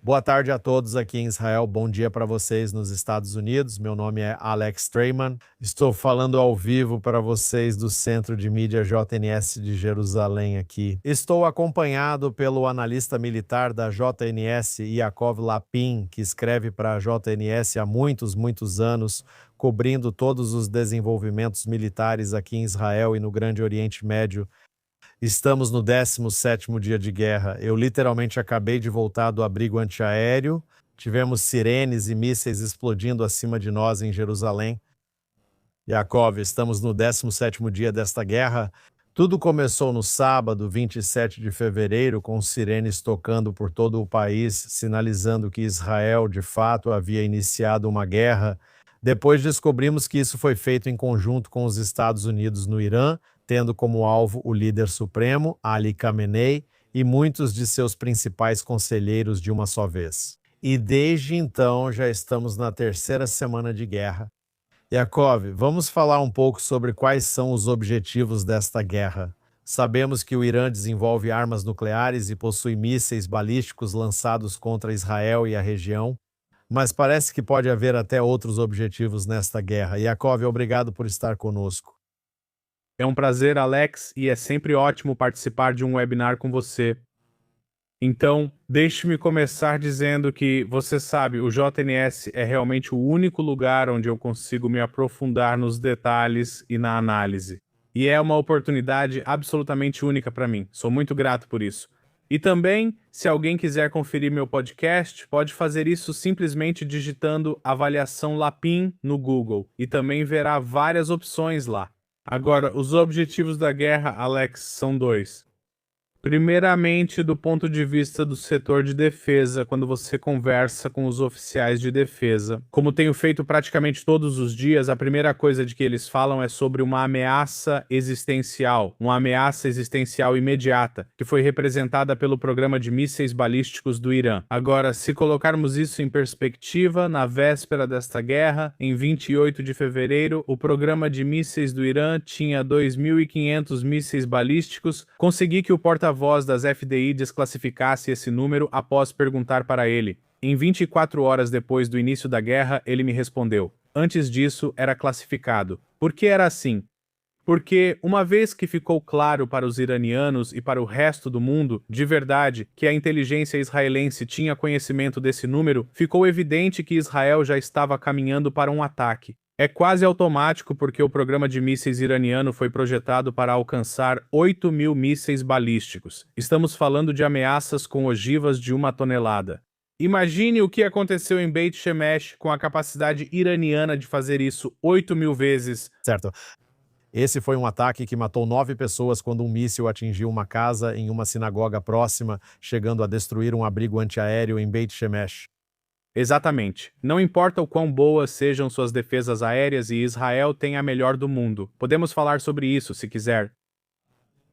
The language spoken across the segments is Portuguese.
Boa tarde a todos aqui em Israel, bom dia para vocês nos Estados Unidos. Meu nome é Alex Treyman, estou falando ao vivo para vocês do Centro de Mídia JNS de Jerusalém aqui. Estou acompanhado pelo analista militar da JNS, Yaakov Lapin, que escreve para a JNS há muitos anos, cobrindo todos os desenvolvimentos militares aqui em Israel e no Grande Oriente Médio. Estamos no 17º dia de guerra. Eu literalmente acabei de voltar do abrigo antiaéreo. Tivemos sirenes e mísseis explodindo acima de nós em Jerusalém. Yaakov, estamos no 17º dia desta guerra. Tudo começou no sábado, 27 de fevereiro, com sirenes tocando por todo o país, sinalizando que Israel, de fato, havia iniciado uma guerra. Depois descobrimos que isso foi feito em conjunto com os Estados Unidos no Irã, tendo como alvo o líder supremo, Ali Khamenei, e muitos de seus principais conselheiros de uma só vez. E desde então já estamos na terceira semana de guerra. Yaakov, vamos falar um pouco sobre quais são os objetivos desta guerra. Sabemos que o Irã desenvolve armas nucleares e possui mísseis balísticos lançados contra Israel e a região, mas parece que pode haver até outros objetivos nesta guerra. Yaakov, obrigado por estar conosco. É um prazer, Alex, e é sempre ótimo participar de um webinar com você. Então, deixe-me começar dizendo que, você sabe, o JNS é realmente o único lugar onde eu consigo me aprofundar nos detalhes e na análise. E é uma oportunidade absolutamente única para mim. Sou muito grato por isso. E também, se alguém quiser conferir meu podcast, pode fazer isso simplesmente digitando Avaliação Lapin no Google e também verá várias opções lá. Agora, os objetivos da guerra, Alex, são dois. Primeiramente, do ponto de vista do setor de defesa, quando você conversa com os oficiais de defesa. Como tenho feito praticamente todos os dias, a primeira coisa de que eles falam é sobre uma ameaça existencial imediata, que foi representada pelo programa de mísseis balísticos do Irã. Agora, se colocarmos isso em perspectiva, na véspera desta guerra, em 28 de fevereiro, o programa de mísseis do Irã tinha 2.500 mísseis balísticos. Consegui que o porta-voz das FDI desclassificasse esse número após perguntar para ele. Em 24 horas depois do início da guerra, ele me respondeu. Antes disso, era classificado. Por que era assim? Porque, uma vez que ficou claro para os iranianos e para o resto do mundo, de verdade, que a inteligência israelense tinha conhecimento desse número, ficou evidente que Israel já estava caminhando para um ataque. É quase automático porque o programa de mísseis iraniano foi projetado para alcançar 8.000 mísseis balísticos. Estamos falando de ameaças com ogivas de 1 tonelada. Imagine o que aconteceu em Beit Shemesh com a capacidade iraniana de fazer isso 8.000 vezes. Certo. Esse foi um ataque que matou 9 pessoas quando um míssil atingiu uma casa em uma sinagoga próxima, chegando a destruir um abrigo antiaéreo em Beit Shemesh. Exatamente. Não importa o quão boas sejam suas defesas aéreas e Israel tem a melhor do mundo. Podemos falar sobre isso, se quiser.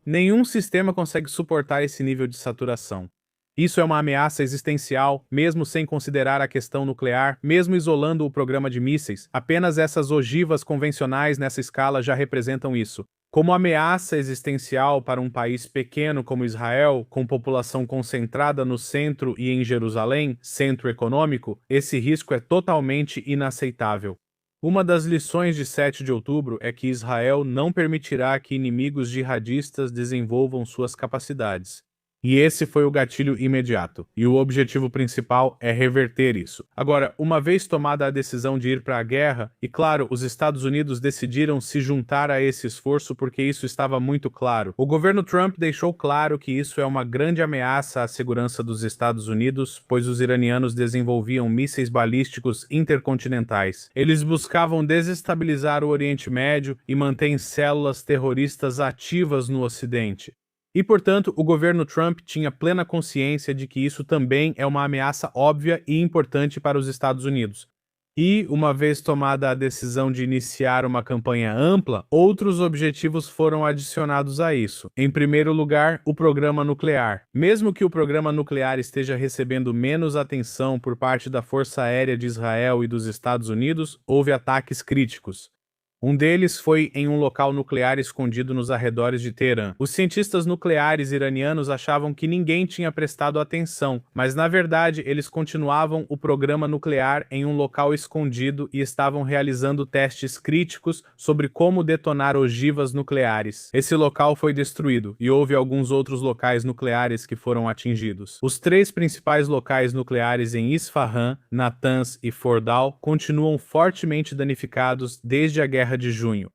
Nenhum sistema consegue suportar esse nível de saturação. Isso é uma ameaça existencial, mesmo sem considerar a questão nuclear, mesmo isolando o programa de mísseis. Apenas essas ogivas convencionais nessa escala já representam isso. Como ameaça existencial para um país pequeno como Israel, com população concentrada no centro e em Jerusalém, centro econômico, esse risco é totalmente inaceitável. Uma das lições de 7 de outubro é que Israel não permitirá que inimigos jihadistas desenvolvam suas capacidades. E esse foi o gatilho imediato. E o objetivo principal é reverter isso. Agora, uma vez tomada a decisão de ir para a guerra, e claro, os Estados Unidos decidiram se juntar a esse esforço porque isso estava muito claro. O governo Trump deixou claro que isso é uma grande ameaça à segurança dos Estados Unidos, pois os iranianos desenvolviam mísseis balísticos intercontinentais. Eles buscavam desestabilizar o Oriente Médio e mantêm células terroristas ativas no Ocidente. E, portanto, o governo Trump tinha plena consciência de que isso também é uma ameaça óbvia e importante para os Estados Unidos. E, uma vez tomada a decisão de iniciar uma campanha ampla, outros objetivos foram adicionados a isso. Em primeiro lugar, o programa nuclear. Mesmo que o programa nuclear esteja recebendo menos atenção por parte da Força Aérea de Israel e dos Estados Unidos, houve ataques críticos. Um deles foi em um local nuclear escondido nos arredores de Teherã. Os cientistas nucleares iranianos achavam que ninguém tinha prestado atenção, mas na verdade eles continuavam o programa nuclear em um local escondido e estavam realizando testes críticos sobre como detonar ogivas nucleares. Esse local foi destruído e houve alguns outros locais nucleares que foram atingidos. Os três principais locais nucleares em Isfahan, Natanz e Fordow continuam fortemente danificados desde a Guerra de Junho.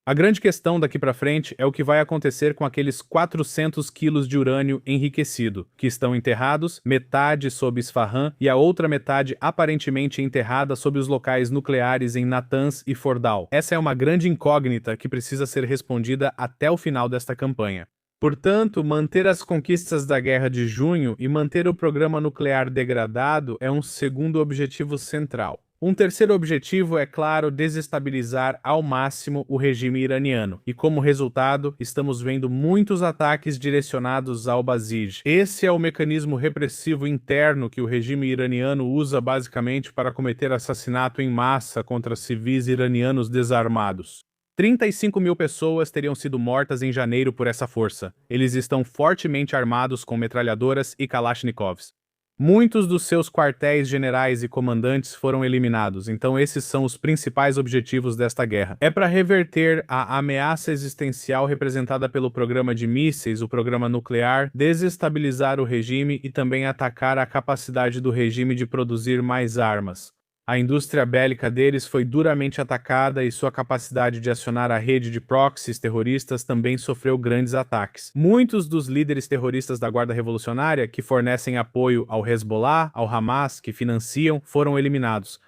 A grande questão daqui para frente é o que vai acontecer com aqueles 400 quilos de urânio enriquecido, que estão enterrados, metade sob Isfahan e a outra metade aparentemente enterrada sob os locais nucleares em Natanz e Fordow. Essa é uma grande incógnita que precisa ser respondida até o final desta campanha. Portanto, manter as conquistas da Guerra de Junho e manter o programa nuclear degradado é um segundo objetivo central. Um terceiro objetivo é, claro, desestabilizar ao máximo o regime iraniano, e como resultado, estamos vendo muitos ataques direcionados ao Basij. Esse é o mecanismo repressivo interno que o regime iraniano usa basicamente para cometer assassinato em massa contra civis iranianos desarmados. 35 mil pessoas teriam sido mortas em janeiro por essa força. Eles estão fortemente armados com metralhadoras e Kalashnikovs. Muitos dos seus quartéis generais e comandantes foram eliminados, então esses são os principais objetivos desta guerra. É para reverter a ameaça existencial representada pelo programa de mísseis, o programa nuclear, desestabilizar o regime e também atacar a capacidade do regime de produzir mais armas. A indústria bélica deles foi duramente atacada e sua capacidade de acionar a rede de proxies terroristas também sofreu grandes ataques. Muitos dos líderes terroristas da Guarda Revolucionária, que fornecem apoio ao Hezbollah, ao Hamas, que financiam, foram eliminados.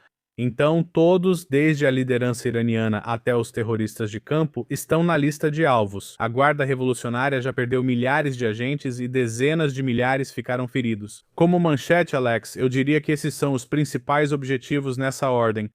Então, todos, desde a liderança iraniana até os terroristas de campo, estão na lista de alvos. A Guarda Revolucionária já perdeu milhares de agentes e dezenas de milhares ficaram feridos. Como manchete, Alex, eu diria que esses são os principais objetivos nessa ordem.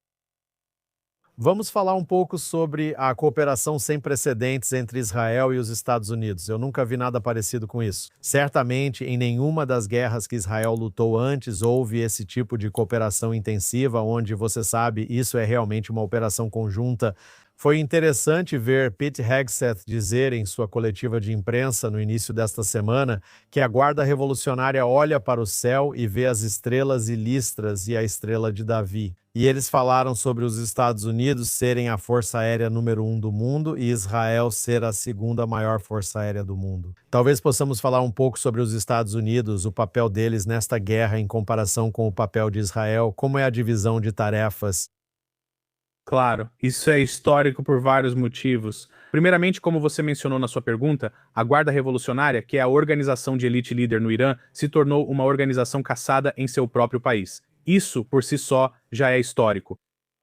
Vamos falar um pouco sobre a cooperação sem precedentes entre Israel e os Estados Unidos. Eu nunca vi nada parecido com isso. Certamente, em nenhuma das guerras que Israel lutou antes, houve esse tipo de cooperação intensiva, onde, você sabe, isso é realmente uma operação conjunta. Foi interessante ver Pete Hegseth dizer em sua coletiva de imprensa no início desta semana que a Guarda Revolucionária olha para o céu e vê as estrelas e listras e a estrela de Davi. E eles falaram sobre os Estados Unidos serem a força aérea número 1 do mundo e Israel ser a segunda maior força aérea do mundo. Talvez possamos falar um pouco sobre os Estados Unidos, o papel deles nesta guerra em comparação com o papel de Israel, como é a divisão de tarefas. Claro, isso é histórico por vários motivos. Primeiramente, como você mencionou na sua pergunta, a Guarda Revolucionária, que é a organização de elite líder no Irã, se tornou uma organização caçada em seu próprio país. Isso, por si só, já é histórico.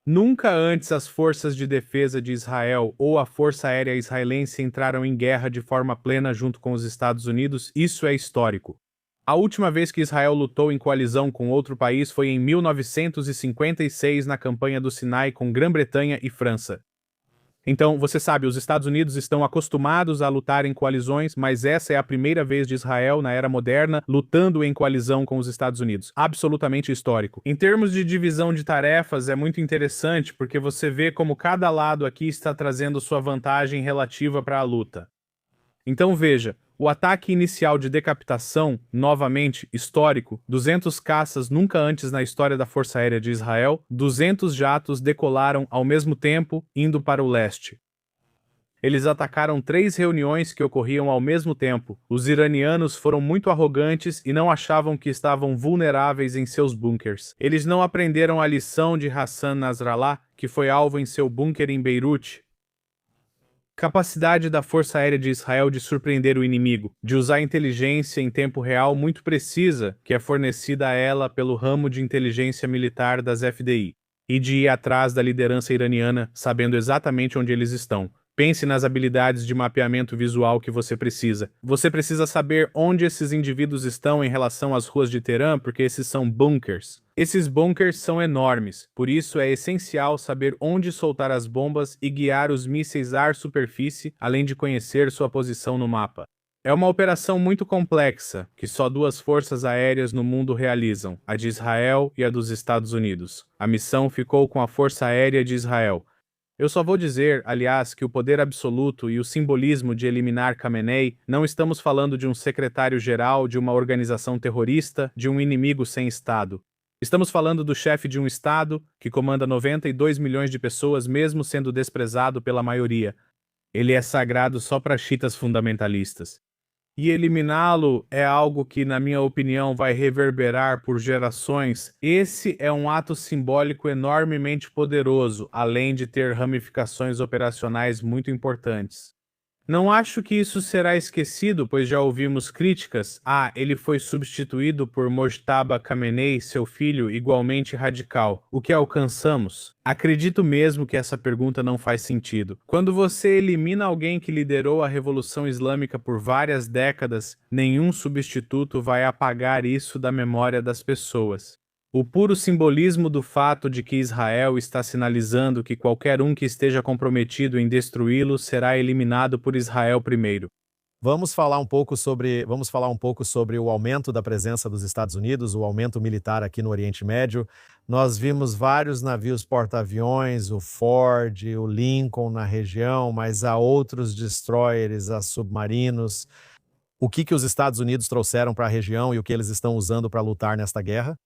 Nunca antes as forças de defesa de Israel ou a Força Aérea Israelense entraram em guerra de forma plena junto com os Estados Unidos, isso é histórico. A última vez que Israel lutou em coalizão com outro país foi em 1956 na campanha do Sinai com Grã-Bretanha e França. Então, você sabe, os Estados Unidos estão acostumados a lutar em coalizões, mas essa é a primeira vez de Israel, na era moderna, lutando em coalizão com os Estados Unidos. Absolutamente histórico. Em termos de divisão de tarefas, é muito interessante, porque você vê como cada lado aqui está trazendo sua vantagem relativa para a luta. Então veja, o ataque inicial de decapitação, novamente histórico, 200 caças nunca antes na história da Força Aérea de Israel, 200 jatos decolaram ao mesmo tempo, indo para o leste. Eles atacaram 3 reuniões que ocorriam ao mesmo tempo. Os iranianos foram muito arrogantes e não achavam que estavam vulneráveis em seus bunkers. Eles não aprenderam a lição de Hassan Nasrallah, que foi alvo em seu bunker em Beirute. Capacidade da Força Aérea de Israel de surpreender o inimigo, de usar inteligência em tempo real muito precisa, que é fornecida a ela pelo ramo de inteligência militar das FDI, e de ir atrás da liderança iraniana, sabendo exatamente onde eles estão. Pense nas habilidades de mapeamento visual que você precisa. Você precisa saber onde esses indivíduos estão em relação às ruas de Teherã, porque esses são bunkers. Esses bunkers são enormes, por isso é essencial saber onde soltar as bombas e guiar os mísseis ar-superfície, além de conhecer sua posição no mapa. É uma operação muito complexa, que só 2 forças aéreas no mundo realizam, a de Israel e a dos Estados Unidos. A missão ficou com a Força Aérea de Israel. Eu só vou dizer, aliás, que o poder absoluto e o simbolismo de eliminar Khamenei, não estamos falando de um secretário-geral de uma organização terrorista, de um inimigo sem Estado. Estamos falando do chefe de um Estado que comanda 92 milhões de pessoas, mesmo sendo desprezado pela maioria. Ele é sagrado só para chiitas fundamentalistas. E eliminá-lo é algo que, na minha opinião, vai reverberar por gerações. Esse é um ato simbólico enormemente poderoso, além de ter ramificações operacionais muito importantes. Não acho que isso será esquecido, pois já ouvimos críticas. Ah, ele foi substituído por Mojtaba Khamenei, seu filho, igualmente radical. O que alcançamos? Acredito mesmo que essa pergunta não faz sentido. Quando você elimina alguém que liderou a Revolução Islâmica por várias décadas, nenhum substituto vai apagar isso da memória das pessoas. O puro simbolismo do fato de que Israel está sinalizando que qualquer um que esteja comprometido em destruí-lo será eliminado por Israel primeiro. Vamos falar um pouco sobre o aumento da presença dos Estados Unidos, o aumento militar aqui no Oriente Médio. Nós vimos vários navios porta-aviões, o Ford, o Lincoln na região, mas há outros destroyers, há submarinos. O que os Estados Unidos trouxeram para a região e o que eles estão usando para lutar nesta guerra?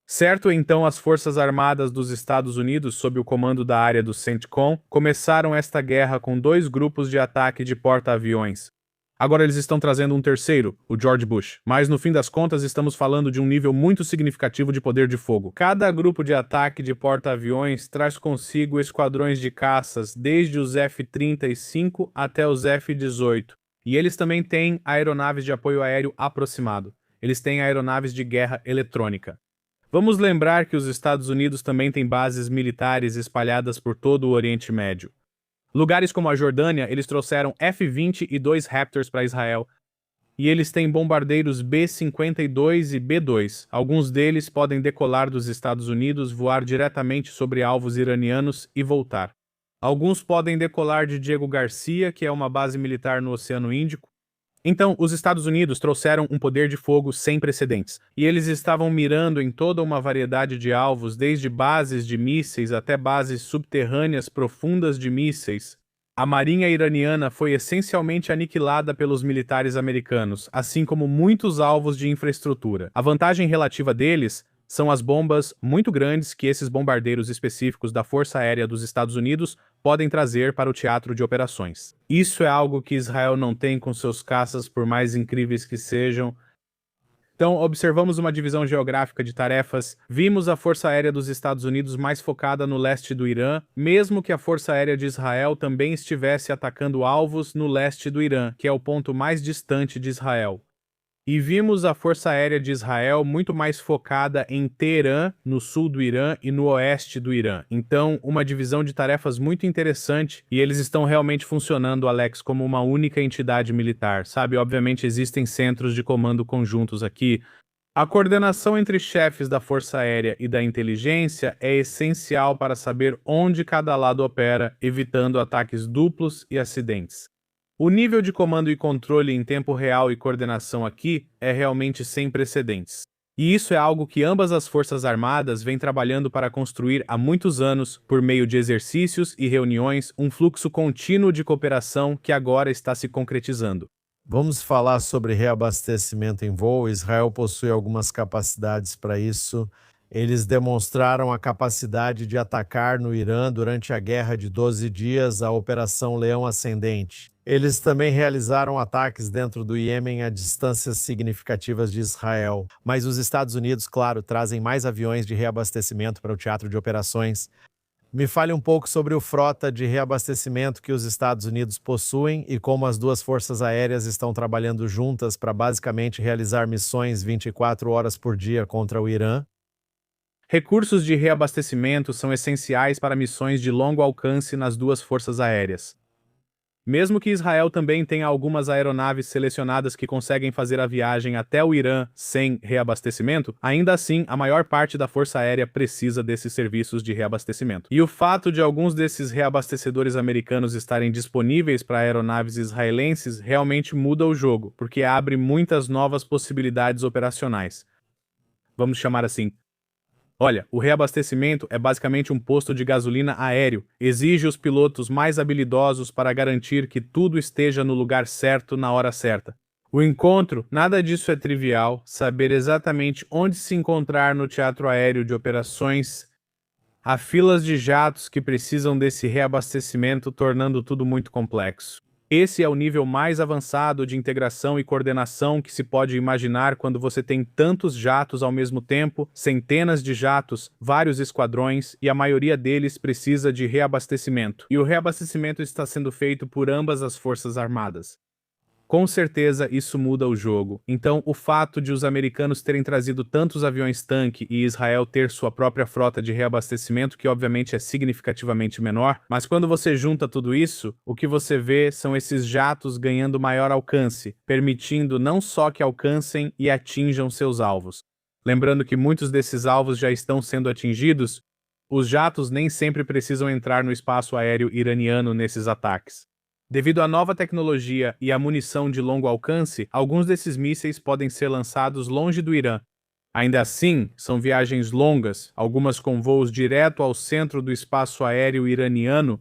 Certo, então as Forças Armadas dos Estados Unidos, sob o comando da área do CENTCOM, começaram esta guerra com 2 grupos de ataque de porta-aviões. Agora eles estão trazendo um terceiro, o George Bush, mas no fim das contas estamos falando de um nível muito significativo de poder de fogo. Cada grupo de ataque de porta-aviões traz consigo esquadrões de caças, desde os F-35 até os F-18. E eles também têm aeronaves de apoio aéreo aproximado. Eles têm aeronaves de guerra eletrônica. Vamos lembrar que os Estados Unidos também têm bases militares espalhadas por todo o Oriente Médio. Lugares como a Jordânia, eles trouxeram F-20 e 2 Raptors para Israel. E eles têm bombardeiros B-52 e B-2. Alguns deles podem decolar dos Estados Unidos, voar diretamente sobre alvos iranianos e voltar. Alguns podem decolar de Diego Garcia, que é uma base militar no Oceano Índico. Então, os Estados Unidos trouxeram um poder de fogo sem precedentes, e eles estavam mirando em toda uma variedade de alvos, desde bases de mísseis até bases subterrâneas profundas de mísseis. A marinha iraniana foi essencialmente aniquilada pelos militares americanos, assim como muitos alvos de infraestrutura. A vantagem relativa deles são as bombas muito grandes que esses bombardeiros específicos da Força Aérea dos Estados Unidos podem trazer para o teatro de operações. Isso é algo que Israel não tem com seus caças, por mais incríveis que sejam. Então, observamos uma divisão geográfica de tarefas, vimos a Força Aérea dos Estados Unidos mais focada no leste do Irã, mesmo que a Força Aérea de Israel também estivesse atacando alvos no leste do Irã, que é o ponto mais distante de Israel. E vimos a Força Aérea de Israel muito mais focada em Teherã, no sul do Irã e no oeste do Irã. Então, uma divisão de tarefas muito interessante, e eles estão realmente funcionando, Alex, como uma única entidade militar, sabe? Obviamente existem centros de comando conjuntos aqui. A coordenação entre chefes da Força Aérea e da inteligência é essencial para saber onde cada lado opera, evitando ataques duplos e acidentes. O nível de comando e controle em tempo real e coordenação aqui é realmente sem precedentes. E isso é algo que ambas as Forças Armadas vêm trabalhando para construir há muitos anos, por meio de exercícios e reuniões, um fluxo contínuo de cooperação que agora está se concretizando. Vamos falar sobre reabastecimento em voo. Israel possui algumas capacidades para isso. Eles demonstraram a capacidade de atacar no Irã durante a Guerra de 12 Dias, a Operação Leão Ascendente. Eles também realizaram ataques dentro do Iêmen a distâncias significativas de Israel. Mas os Estados Unidos, claro, trazem mais aviões de reabastecimento para o teatro de operações. Me fale um pouco sobre o frota de reabastecimento que os Estados Unidos possuem e como as duas forças aéreas estão trabalhando juntas para basicamente realizar missões 24 horas por dia contra o Irã. Recursos de reabastecimento são essenciais para missões de longo alcance nas duas forças aéreas. Mesmo que Israel também tenha algumas aeronaves selecionadas que conseguem fazer a viagem até o Irã sem reabastecimento, ainda assim a maior parte da Força Aérea precisa desses serviços de reabastecimento. E o fato de alguns desses reabastecedores americanos estarem disponíveis para aeronaves israelenses realmente muda o jogo, porque abre muitas novas possibilidades operacionais. Vamos chamar assim. Olha, o reabastecimento é basicamente um posto de gasolina aéreo. Exige os pilotos mais habilidosos para garantir que tudo esteja no lugar certo na hora certa. O encontro, nada disso é trivial. Saber exatamente onde se encontrar no teatro aéreo de operações. Há filas de jatos que precisam desse reabastecimento, tornando tudo muito complexo. Esse é o nível mais avançado de integração e coordenação que se pode imaginar quando você tem tantos jatos ao mesmo tempo, centenas de jatos, vários esquadrões, e a maioria deles precisa de reabastecimento. E o reabastecimento está sendo feito por ambas as forças armadas. Com certeza isso muda o jogo. Então, o fato de os americanos terem trazido tantos aviões-tanque e Israel ter sua própria frota de reabastecimento, que obviamente é significativamente menor, mas quando você junta tudo isso, o que você vê são esses jatos ganhando maior alcance, permitindo não só que alcancem e atinjam seus alvos. Lembrando que muitos desses alvos já estão sendo atingidos, os jatos nem sempre precisam entrar no espaço aéreo iraniano nesses ataques. Devido à nova tecnologia e à munição de longo alcance, alguns desses mísseis podem ser lançados longe do Irã. Ainda assim, são viagens longas, algumas com voos direto ao centro do espaço aéreo iraniano.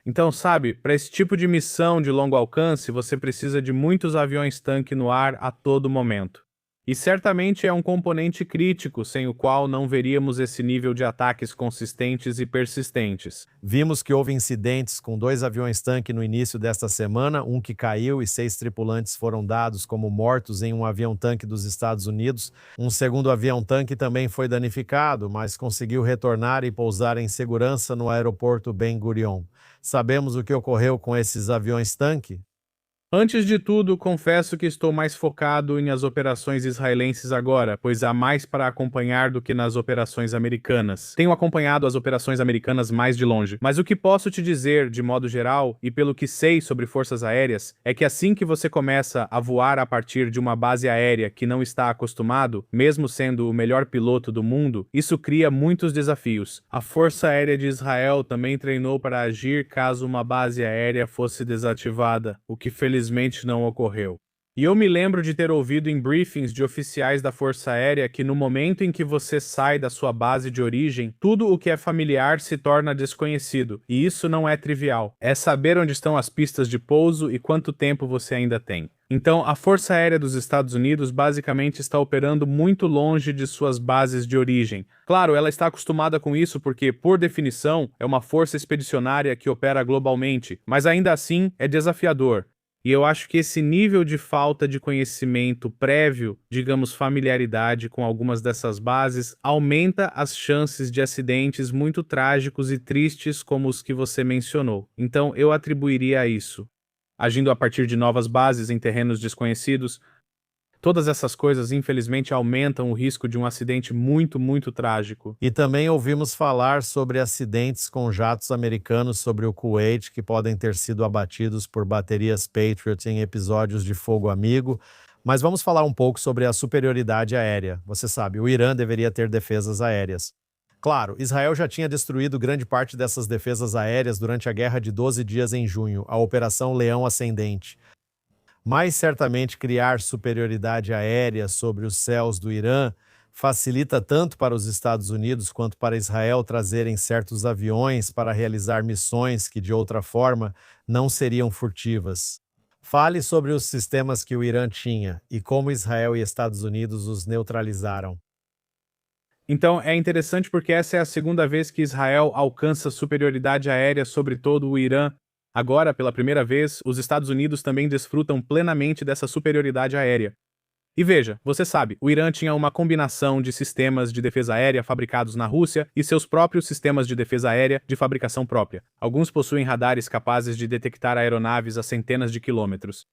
Então, sabe, para esse tipo de missão de longo alcance, você precisa de muitos aviões-tanque no ar a todo momento. E certamente é um componente crítico sem o qual não veríamos esse nível de ataques consistentes e persistentes. Vimos que houve incidentes com 2 aviões-tanque no início desta semana, um que caiu e 6 tripulantes foram dados como mortos em um avião-tanque dos Estados Unidos. Um segundo avião-tanque também foi danificado, mas conseguiu retornar e pousar em segurança no aeroporto Ben Gurion. Sabemos o que ocorreu com esses aviões-tanque? Antes de tudo, confesso que estou mais focado nas operações israelenses agora, pois há mais para acompanhar do que nas operações americanas. Tenho acompanhado as operações americanas mais de longe, mas o que posso te dizer, de modo geral, e pelo que sei sobre forças aéreas, é que assim que você começa a voar a partir de uma base aérea que não está acostumado, mesmo sendo o melhor piloto do mundo, isso cria muitos desafios. A Força Aérea de Israel também treinou para agir caso uma base aérea fosse desativada, o que felizmente não ocorreu. E eu me lembro de ter ouvido em briefings de oficiais da Força Aérea que no momento em que você sai da sua base de origem, tudo o que é familiar se torna desconhecido, e isso não é trivial. É saber onde estão as pistas de pouso e quanto tempo você ainda tem. Então, a Força Aérea dos Estados Unidos basicamente está operando muito longe de suas bases de origem. Claro, ela está acostumada com isso porque, por definição, é uma força expedicionária que opera globalmente, mas ainda assim é desafiador. E eu acho que esse nível de falta de conhecimento prévio, digamos familiaridade com algumas dessas bases, aumenta as chances de acidentes muito trágicos e tristes como os que você mencionou. Então eu atribuiria a isso. Agindo a partir de novas bases em terrenos desconhecidos, todas essas coisas infelizmente aumentam o risco de um acidente muito, muito trágico. E também ouvimos falar sobre acidentes com jatos americanos sobre o Kuwait que podem ter sido abatidos por baterias Patriot em episódios de fogo amigo. Mas vamos falar um pouco sobre a superioridade aérea. Você sabe, o Irã deveria ter defesas aéreas. Claro, Israel já tinha destruído grande parte dessas defesas aéreas durante a Guerra de 12 Dias em junho, a Operação Leão Ascendente. Mas certamente criar superioridade aérea sobre os céus do Irã facilita tanto para os Estados Unidos quanto para Israel trazerem certos aviões para realizar missões que, de outra forma, não seriam furtivas. Fale sobre os sistemas que o Irã tinha e como Israel e Estados Unidos os neutralizaram. Então é interessante porque essa é a segunda vez que Israel alcança superioridade aérea sobre todo o Irã. Agora, pela primeira vez, os Estados Unidos também desfrutam plenamente dessa superioridade aérea. E veja, você sabe, o Irã tinha uma combinação de sistemas de defesa aérea fabricados na Rússia e seus próprios sistemas de defesa aérea de fabricação própria. Alguns possuem radares capazes de detectar aeronaves a centenas de quilômetros.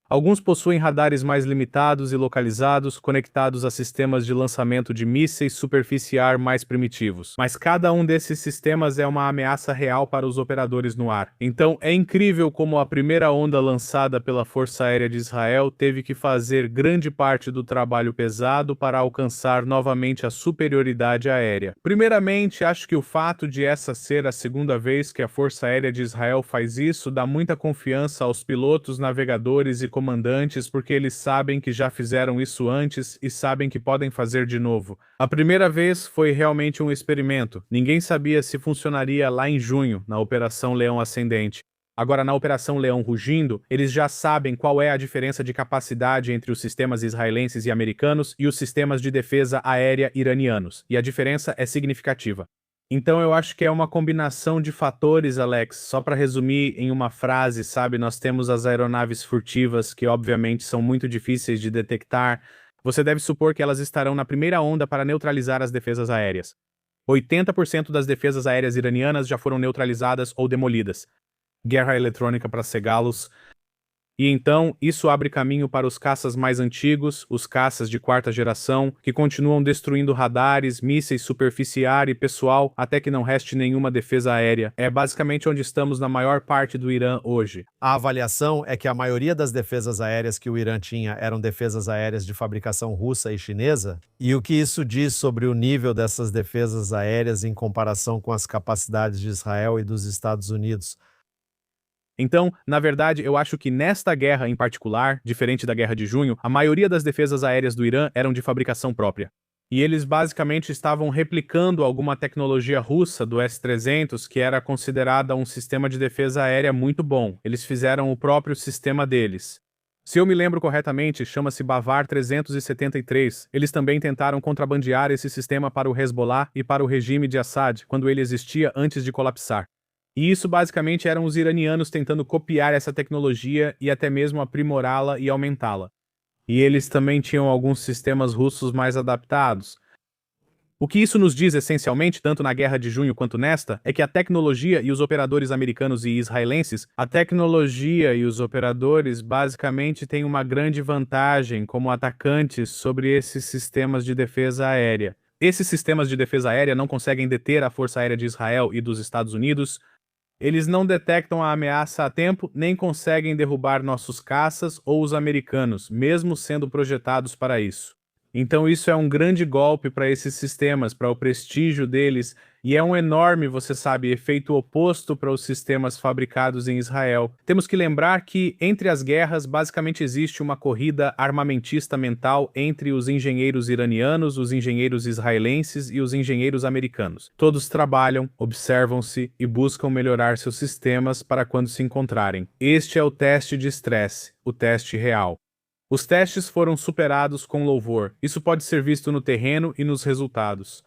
Alguns possuem radares mais limitados e localizados, conectados a sistemas de lançamento de mísseis superficiar mais primitivos. Mas cada um desses sistemas é uma ameaça real para os operadores no ar. Então é incrível como a primeira onda lançada pela Força Aérea de Israel teve que fazer grande parte do trabalho pesado para alcançar novamente a superioridade aérea. Primeiramente, acho que o fato de essa ser a segunda vez que a Força Aérea de Israel faz isso dá muita confiança aos pilotos, navegadores e comandantes porque eles sabem que já fizeram isso antes e sabem que podem fazer de novo. A primeira vez foi realmente um experimento. Ninguém sabia se funcionaria lá em junho, na Operação Leão Ascendente. Agora, na Operação Leão Rugindo, eles já sabem qual é a diferença de capacidade entre os sistemas israelenses e americanos e os sistemas de defesa aérea iranianos, e a diferença é significativa. Então eu acho que é uma combinação de fatores, Alex. Só para resumir em uma frase, sabe, nós temos as aeronaves furtivas, que obviamente são muito difíceis de detectar. Você deve supor que elas estarão na primeira onda para neutralizar as defesas aéreas. 80% das defesas aéreas iranianas já foram neutralizadas ou demolidas. Guerra eletrônica para cegá-los. E então, isso abre caminho para os caças mais antigos, os caças de quarta geração, que continuam destruindo radares, mísseis superficiais e pessoal, até que não reste nenhuma defesa aérea. É basicamente onde estamos na maior parte do Irã hoje. A avaliação é que a maioria das defesas aéreas que o Irã tinha eram defesas aéreas de fabricação russa e chinesa. E o que isso diz sobre o nível dessas defesas aéreas em comparação com as capacidades de Israel e dos Estados Unidos? Então, na verdade, eu acho que nesta guerra em particular, diferente da Guerra de Junho, a maioria das defesas aéreas do Irã eram de fabricação própria. E eles basicamente estavam replicando alguma tecnologia russa do S-300, que era considerada um sistema de defesa aérea muito bom. Eles fizeram o próprio sistema deles. Se eu me lembro corretamente, chama-se Bavar 373. Eles também tentaram contrabandear esse sistema para o Hezbollah e para o regime de Assad, quando ele existia antes de colapsar. E isso basicamente eram os iranianos tentando copiar essa tecnologia e até mesmo aprimorá-la e aumentá-la. E eles também tinham alguns sistemas russos mais adaptados. O que isso nos diz essencialmente, tanto na Guerra de Junho quanto nesta, é que a tecnologia e os operadores americanos e israelenses, a tecnologia e os operadores basicamente têm uma grande vantagem como atacantes sobre esses sistemas de defesa aérea. Esses sistemas de defesa aérea não conseguem deter a Força Aérea de Israel e dos Estados Unidos. Eles não detectam a ameaça a tempo, nem conseguem derrubar nossos caças ou os americanos, mesmo sendo projetados para isso. Então isso é um grande golpe para esses sistemas, para o prestígio deles, e é um enorme, você sabe, efeito oposto para os sistemas fabricados em Israel. Temos que lembrar que, entre as guerras, basicamente existe uma corrida armamentista mental entre os engenheiros iranianos, os engenheiros israelenses e os engenheiros americanos. Todos trabalham, observam-se e buscam melhorar seus sistemas para quando se encontrarem. Este é o teste de estresse, o teste real. Os testes foram superados com louvor. Isso pode ser visto no terreno e nos resultados.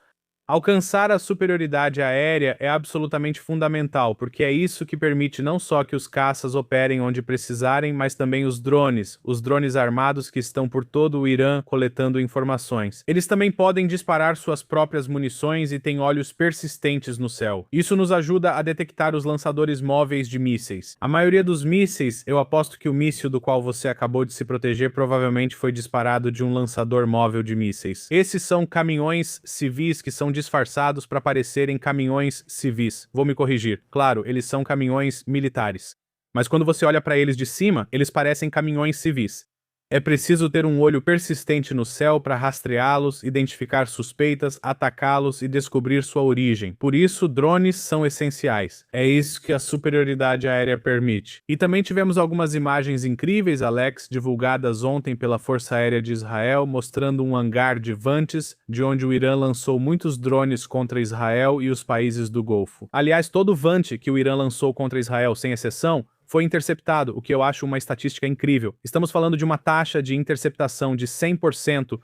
Alcançar a superioridade aérea é absolutamente fundamental, porque é isso que permite não só que os caças operem onde precisarem, mas também os drones armados que estão por todo o Irã coletando informações. Eles também podem disparar suas próprias munições e têm olhos persistentes no céu. Isso nos ajuda a detectar os lançadores móveis de mísseis. A maioria dos mísseis, eu aposto que o míssil do qual você acabou de se proteger provavelmente foi disparado de um lançador móvel de mísseis. Esses são caminhões civis que são disfarçados para parecerem caminhões civis. Vou me corrigir. Claro, eles são caminhões militares. Mas quando você olha para eles de cima, eles parecem caminhões civis. É preciso ter um olho persistente no céu para rastreá-los, identificar suspeitas, atacá-los e descobrir sua origem. Por isso, drones são essenciais. É isso que a superioridade aérea permite. E também tivemos algumas imagens incríveis, Alex, divulgadas ontem pela Força Aérea de Israel, mostrando um hangar de Vantes, de onde o Irã lançou muitos drones contra Israel e os países do Golfo. Aliás, todo Vante que o Irã lançou contra Israel, sem exceção, foi interceptado, o que eu acho uma estatística incrível. Estamos falando de uma taxa de interceptação de 100%.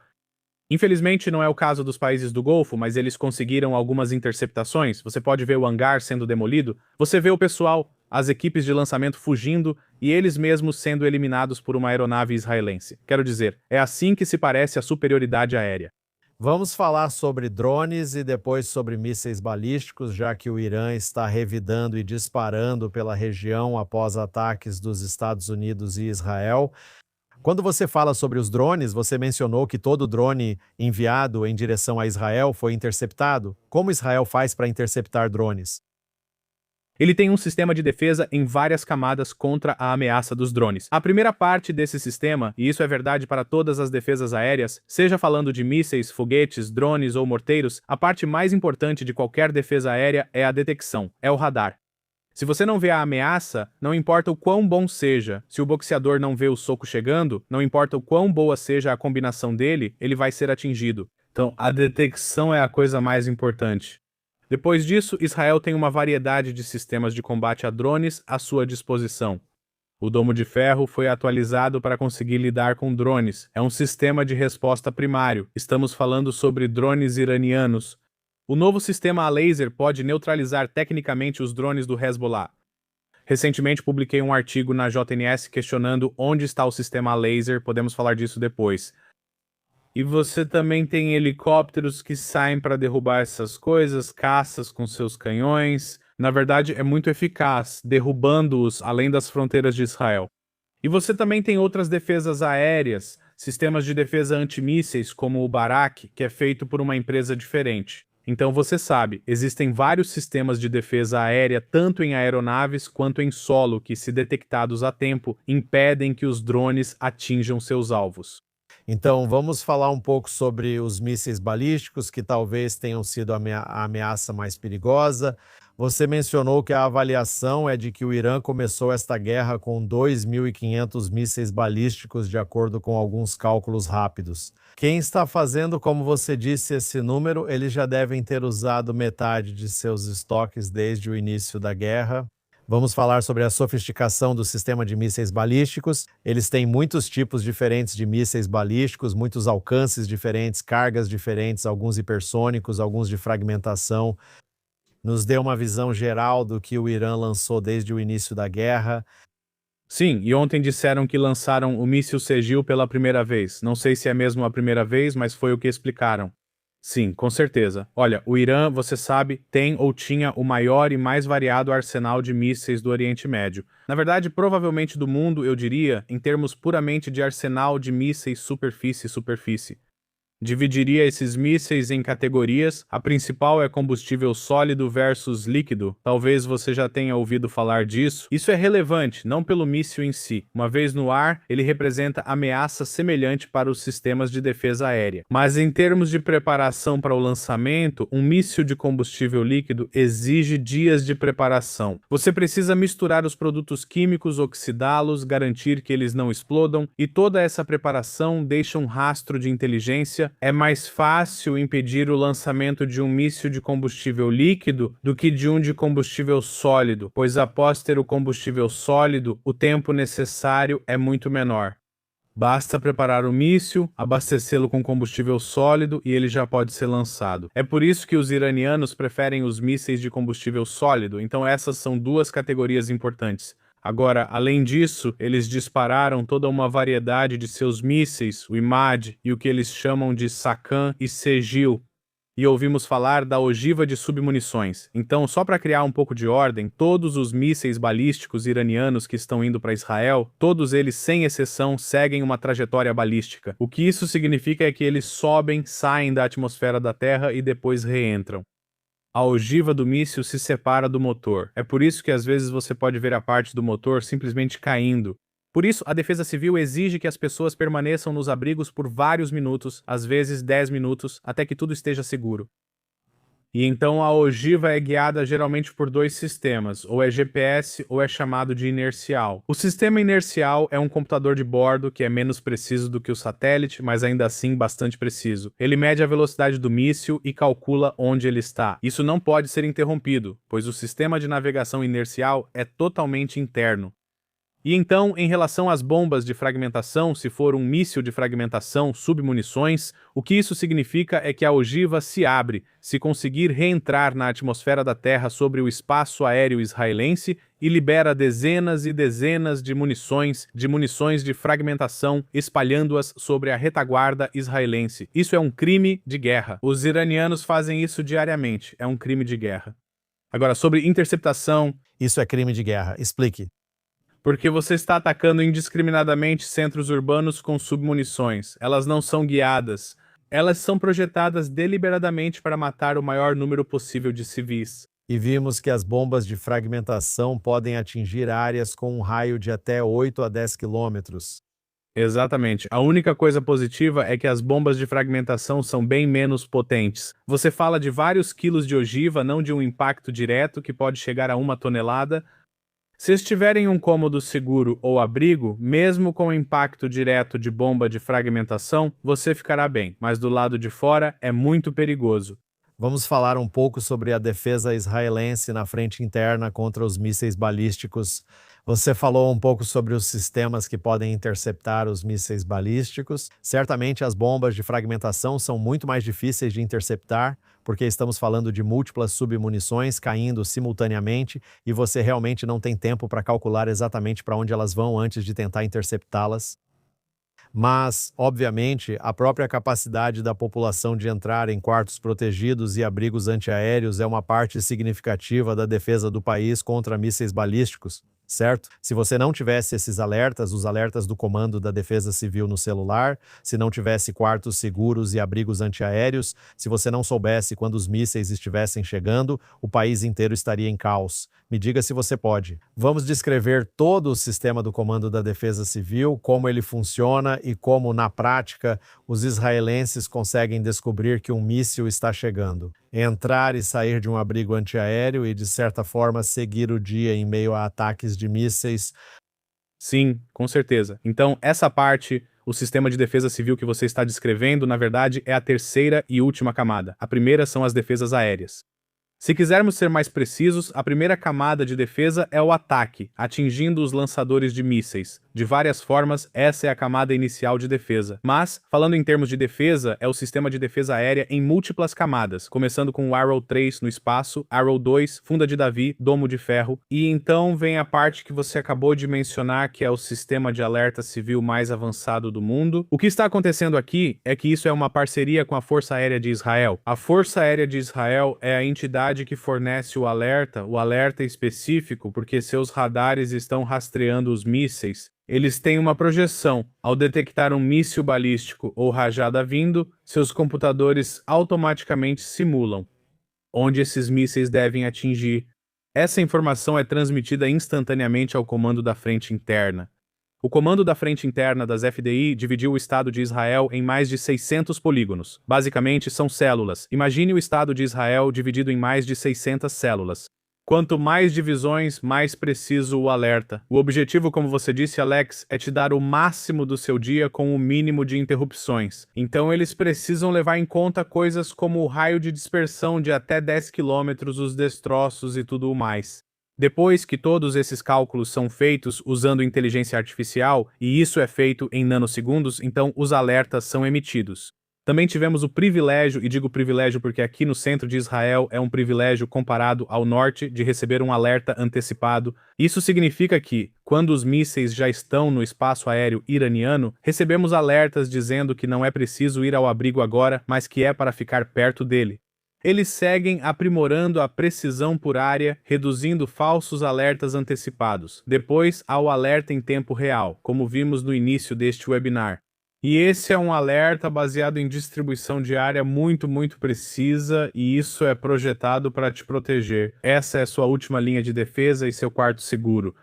Infelizmente não é o caso dos países do Golfo, mas eles conseguiram algumas interceptações. Você pode ver o hangar sendo demolido, você vê o pessoal, as equipes de lançamento fugindo e eles mesmos sendo eliminados por uma aeronave israelense. Quero dizer, é assim que se parece a superioridade aérea. Vamos falar sobre drones e depois sobre mísseis balísticos, já que o Irã está revidando e disparando pela região após ataques dos Estados Unidos e Israel. Quando você fala sobre os drones, você mencionou que todo drone enviado em direção a Israel foi interceptado. Como Israel faz para interceptar drones? Ele tem um sistema de defesa em várias camadas contra a ameaça dos drones. A primeira parte desse sistema, e isso é verdade para todas as defesas aéreas, seja falando de mísseis, foguetes, drones ou morteiros, a parte mais importante de qualquer defesa aérea é a detecção, é o radar. Se você não vê a ameaça, não importa o quão bom seja. Se o boxeador não vê o soco chegando, não importa o quão boa seja a combinação dele, ele vai ser atingido. Então, a detecção é a coisa mais importante. Depois disso, Israel tem uma variedade de sistemas de combate a drones à sua disposição. O Domo de Ferro foi atualizado para conseguir lidar com drones. É um sistema de resposta primário. Estamos falando sobre drones iranianos. O novo sistema a laser pode neutralizar tecnicamente os drones do Hezbollah. Recentemente publiquei um artigo na JNS questionando onde está o sistema a laser, podemos falar disso depois. E você também tem helicópteros que saem para derrubar essas coisas, caças com seus canhões. Na verdade, é muito eficaz, derrubando-os além das fronteiras de Israel. E você também tem outras defesas aéreas, sistemas de defesa antimísseis como o Barak, que é feito por uma empresa diferente. Então você sabe, existem vários sistemas de defesa aérea tanto em aeronaves quanto em solo que, se detectados a tempo, impedem que os drones atinjam seus alvos. Então, vamos falar um pouco sobre os mísseis balísticos, que talvez tenham sido a ameaça mais perigosa. Você mencionou que a avaliação é de que o Irã começou esta guerra com 2.500 mísseis balísticos, de acordo com alguns cálculos rápidos. Quem está fazendo, como você disse, esse número, eles já devem ter usado metade de seus estoques desde o início da guerra. Vamos falar sobre a sofisticação do sistema de mísseis balísticos. Eles têm muitos tipos diferentes de mísseis balísticos, muitos alcances diferentes, cargas diferentes, alguns hipersônicos, alguns de fragmentação. Nos deu uma visão geral do que o Irã lançou desde o início da guerra. Sim, e ontem disseram que lançaram o míssil Segil pela primeira vez. Não sei se é mesmo a primeira vez, mas foi o que explicaram. Sim, com certeza. Olha, o Irã, você sabe, tem ou tinha o maior e mais variado arsenal de mísseis do Oriente Médio. Na verdade, provavelmente do mundo, eu diria, em termos puramente de arsenal de mísseis superfície-superfície. Dividiria esses mísseis em categorias. A principal é combustível sólido versus líquido. Talvez você já tenha ouvido falar disso. Isso é relevante, não pelo míssil em si. Uma vez no ar, ele representa ameaça semelhante para os sistemas de defesa aérea. Mas em termos de preparação para o lançamento, um míssil de combustível líquido exige dias de preparação. Você precisa misturar os produtos químicos, oxidá-los, garantir que eles não explodam, e toda essa preparação deixa um rastro de inteligência. É mais fácil impedir o lançamento de um míssil de combustível líquido do que de um de combustível sólido, pois após ter o combustível sólido, o tempo necessário é muito menor. Basta preparar o míssil, abastecê-lo com combustível sólido e ele já pode ser lançado. É por isso que os iranianos preferem os mísseis de combustível sólido, então essas são duas categorias importantes. Agora, além disso, eles dispararam toda uma variedade de seus mísseis, o Imad e o que eles chamam de Sakan e Segil. E ouvimos falar da ogiva de submunições. Então, só para criar um pouco de ordem, todos os mísseis balísticos iranianos que estão indo para Israel, todos eles, sem exceção, seguem uma trajetória balística. O que isso significa é que eles sobem, saem da atmosfera da Terra e depois reentram. A ogiva do míssil se separa do motor. É por isso que às vezes você pode ver a parte do motor simplesmente caindo. Por isso, a Defesa Civil exige que as pessoas permaneçam nos abrigos por vários minutos, às vezes 10 minutos, até que tudo esteja seguro. E então a ogiva é guiada geralmente por dois sistemas, ou é GPS ou é chamado de inercial. O sistema inercial é um computador de bordo que é menos preciso do que o satélite, mas ainda assim bastante preciso. Ele mede a velocidade do míssil e calcula onde ele está. Isso não pode ser interrompido, pois o sistema de navegação inercial é totalmente interno. E então, em relação às bombas de fragmentação, se for um míssil de fragmentação, submunições, o que isso significa é que a ogiva se abre, se conseguir reentrar na atmosfera da Terra sobre o espaço aéreo israelense e libera dezenas e dezenas de munições de fragmentação, espalhando-as sobre a retaguarda israelense. Isso é um crime de guerra. Os iranianos fazem isso diariamente. É um crime de guerra. Agora, sobre interceptação... Isso é crime de guerra. Explique. Porque você está atacando indiscriminadamente centros urbanos com submunições. Elas não são guiadas. Elas são projetadas deliberadamente para matar o maior número possível de civis. E vimos que as bombas de fragmentação podem atingir áreas com um raio de até 8 a 10 quilômetros. Exatamente. A única coisa positiva é que as bombas de fragmentação são bem menos potentes. Você fala de vários quilos de ogiva, não de um impacto direto que pode chegar a 1 tonelada. Se estiver em um cômodo seguro ou abrigo, mesmo com impacto direto de bomba de fragmentação, você ficará bem, mas do lado de fora é muito perigoso. Vamos falar um pouco sobre a defesa israelense na frente interna contra os mísseis balísticos. Você falou um pouco sobre os sistemas que podem interceptar os mísseis balísticos. Certamente as bombas de fragmentação são muito mais difíceis de interceptar, porque estamos falando de múltiplas submunições caindo simultaneamente e você realmente não tem tempo para calcular exatamente para onde elas vão antes de tentar interceptá-las. Mas, obviamente, a própria capacidade da população de entrar em quartos protegidos e abrigos antiaéreos é uma parte significativa da defesa do país contra mísseis balísticos, certo? Se você não tivesse esses alertas, os alertas do Comando da Defesa Civil no celular, se não tivesse quartos seguros e abrigos antiaéreos, se você não soubesse quando os mísseis estivessem chegando, o país inteiro estaria em caos. Me diga se você pode. Vamos descrever todo o sistema do Comando da Defesa Civil, como ele funciona e como, na prática, os israelenses conseguem descobrir que um míssil está chegando. Entrar e sair de um abrigo antiaéreo e, de certa forma, seguir o dia em meio a ataques de mísseis. Sim, com certeza. Então, essa parte, o sistema de defesa civil que você está descrevendo, na verdade, é a terceira e última camada. A primeira são as defesas aéreas. Se quisermos ser mais precisos, a primeira camada de defesa é o ataque, atingindo os lançadores de mísseis. De várias formas, essa é a camada inicial de defesa. Mas, falando em termos de defesa, é o sistema de defesa aérea em múltiplas camadas, começando com o Arrow 3 no espaço, Arrow 2, Funda de Davi, Domo de Ferro, e então vem a parte que você acabou de mencionar, que é o sistema de alerta civil mais avançado do mundo. O que está acontecendo aqui é que isso é uma parceria com a Força Aérea de Israel. A Força Aérea de Israel é a entidade que fornece o alerta específico, porque seus radares estão rastreando os mísseis. Eles têm uma projeção. Ao detectar um míssil balístico ou rajada vindo, seus computadores automaticamente simulam onde esses mísseis devem atingir. Essa informação é transmitida instantaneamente ao comando da frente interna. O comando da frente interna das FDI dividiu o Estado de Israel em mais de 600 polígonos. Basicamente, são células. Imagine o Estado de Israel dividido em mais de 600 células. Quanto mais divisões, mais preciso o alerta. O objetivo, como você disse, Alex, é te dar o máximo do seu dia com o mínimo de interrupções. Então eles precisam levar em conta coisas como o raio de dispersão de até 10 quilômetros, os destroços e tudo o mais. Depois que todos esses cálculos são feitos usando inteligência artificial, e isso é feito em nanosegundos, então os alertas são emitidos. Também tivemos o privilégio, e digo privilégio porque aqui no centro de Israel é um privilégio comparado ao norte, de receber um alerta antecipado. Isso significa que, quando os mísseis já estão no espaço aéreo iraniano, recebemos alertas dizendo que não é preciso ir ao abrigo agora, mas que é para ficar perto dele. Eles seguem aprimorando a precisão por área, reduzindo falsos alertas antecipados. Depois, há o alerta em tempo real, como vimos no início deste webinar. E esse é um alerta baseado em distribuição de área muito precisa, e isso é projetado para te proteger. Essa é sua última linha de defesa e seu quarto seguro.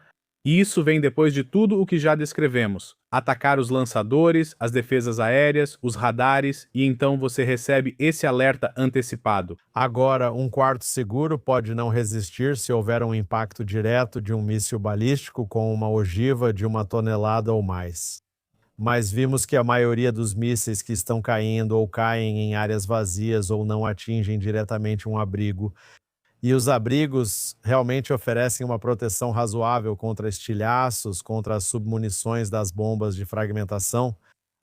E isso vem depois de tudo o que já descrevemos. Atacar os lançadores, as defesas aéreas, os radares, e então você recebe esse alerta antecipado. Agora, um quarto seguro pode não resistir se houver um impacto direto de um míssil balístico com uma ogiva de 1 tonelada ou mais. Mas vimos que a maioria dos mísseis que estão caindo ou caem em áreas vazias ou não atingem diretamente um abrigo. E os abrigos realmente oferecem uma proteção razoável contra estilhaços, contra as submunições das bombas de fragmentação.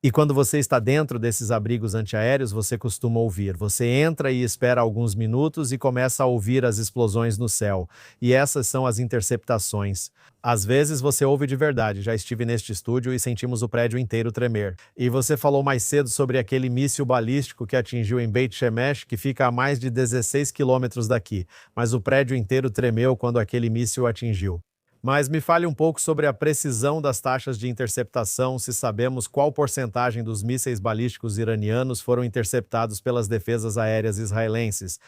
E quando você está dentro desses abrigos antiaéreos, você costuma ouvir. Você entra e espera alguns minutos e começa a ouvir as explosões no céu. E essas são as interceptações. Às vezes você ouve de verdade. Já estive neste estúdio e sentimos o prédio inteiro tremer. E você falou mais cedo sobre aquele míssil balístico que atingiu em Beit Shemesh, que fica a mais de 16 quilômetros daqui. Mas o prédio inteiro tremeu quando aquele míssil atingiu. Mas me fale um pouco sobre a precisão das taxas de interceptação, se sabemos qual porcentagem dos mísseis balísticos iranianos foram interceptados pelas defesas aéreas israelenses.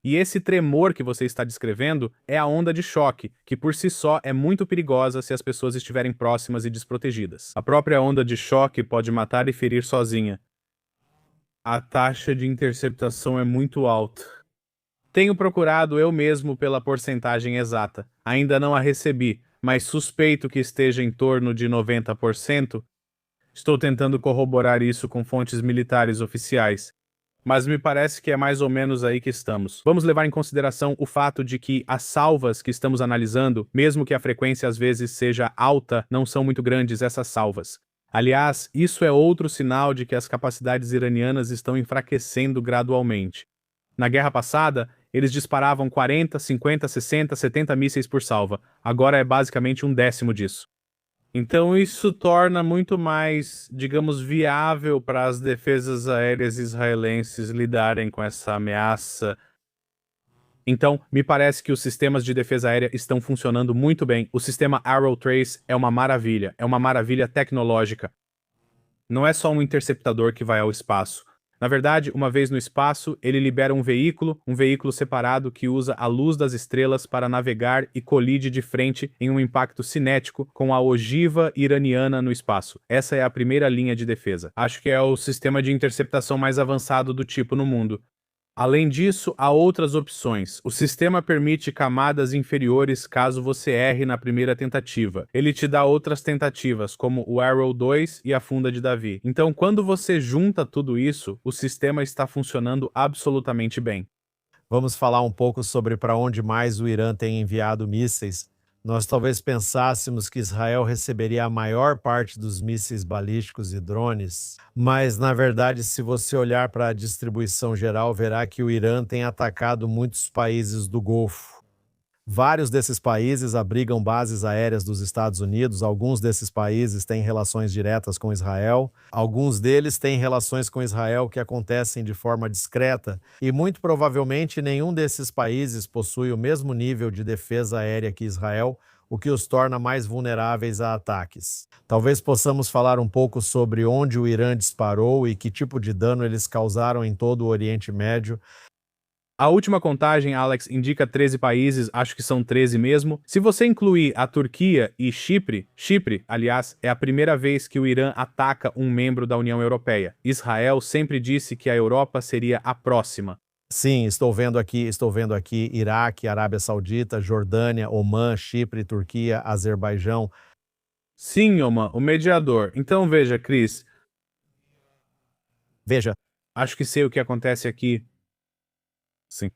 E esse tremor que você está descrevendo é a onda de choque, que por si só é muito perigosa se as pessoas estiverem próximas e desprotegidas. A própria onda de choque pode matar e ferir sozinha. A taxa de interceptação é muito alta. Tenho procurado eu mesmo pela porcentagem exata. Ainda não a recebi, mas suspeito que esteja em torno de 90%. Estou tentando corroborar isso com fontes militares oficiais, mas me parece que é mais ou menos aí que estamos. Vamos levar em consideração o fato de que as salvas que estamos analisando, mesmo que a frequência às vezes seja alta, não são muito grandes essas salvas. Aliás, isso é outro sinal de que as capacidades iranianas estão enfraquecendo gradualmente. Na guerra passada, eles disparavam 40, 50, 60, 70 mísseis por salva. Agora é basicamente um décimo disso. Então isso torna muito mais, digamos, viável para as defesas aéreas israelenses lidarem com essa ameaça. Então, me parece que os sistemas de defesa aérea estão funcionando muito bem. O sistema Arrow Trace é uma maravilha tecnológica. Não é só um interceptador que vai ao espaço. Na verdade, uma vez no espaço, ele libera um veículo separado que usa a luz das estrelas para navegar e colide de frente em um impacto cinético com a ogiva iraniana no espaço. Essa é a primeira linha de defesa. Acho que é o sistema de interceptação mais avançado do tipo no mundo. Além disso, há outras opções. O sistema permite camadas inferiores caso você erre na primeira tentativa. Ele te dá outras tentativas, como o Arrow 2 e a Funda de Davi. Então, quando você junta tudo isso, o sistema está funcionando absolutamente bem. Vamos falar um pouco sobre para onde mais o Irã tem enviado mísseis. Nós talvez pensássemos que Israel receberia a maior parte dos mísseis balísticos e drones, mas, na verdade, se você olhar para a distribuição geral, verá que o Irã tem atacado muitos países do Golfo. Vários desses países abrigam bases aéreas dos Estados Unidos, alguns desses países têm relações diretas com Israel, alguns deles têm relações com Israel que acontecem de forma discreta, e muito provavelmente nenhum desses países possui o mesmo nível de defesa aérea que Israel, o que os torna mais vulneráveis a ataques. Talvez possamos falar um pouco sobre onde o Irã disparou e que tipo de dano eles causaram em todo o Oriente Médio. A última contagem, Alex, indica 13 países, acho que são 13 mesmo. Se você incluir a Turquia e Chipre, aliás, é a primeira vez que o Irã ataca um membro da União Europeia. Israel sempre disse que a Europa seria a próxima. Sim, estou vendo aqui Iraque, Arábia Saudita, Jordânia, Omã, Chipre, Turquia, Azerbaijão. Sim, Oman, o mediador. Então veja, Cris, Veja, acho que sei o que acontece aqui. Sim.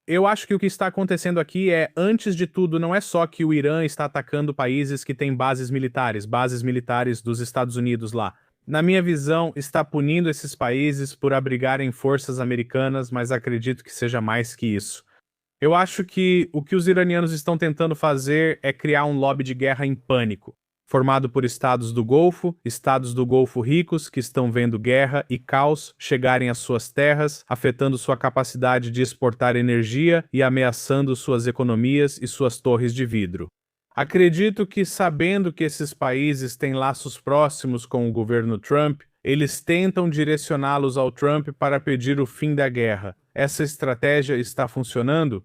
Eu acho que o que está acontecendo aqui é, antes de tudo, não é só que o Irã está atacando países que têm bases militares dos Estados Unidos lá. Na minha visão, está punindo esses países por abrigarem forças americanas, mas acredito que seja mais que isso. Eu acho que o que os iranianos estão tentando fazer é criar um lobby de guerra em pânico, formado por estados do Golfo ricos que estão vendo guerra e caos chegarem às suas terras, afetando sua capacidade de exportar energia e ameaçando suas economias e suas torres de vidro. Acredito que, sabendo que esses países têm laços próximos com o governo Trump, eles tentam direcioná-los ao Trump para pedir o fim da guerra. Essa estratégia está funcionando?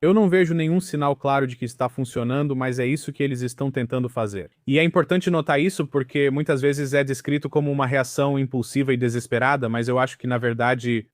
Eu não vejo nenhum sinal claro de que está funcionando, mas é isso que eles estão tentando fazer. E é importante notar isso porque muitas vezes é descrito como uma reação impulsiva e desesperada, mas eu acho que, na verdade,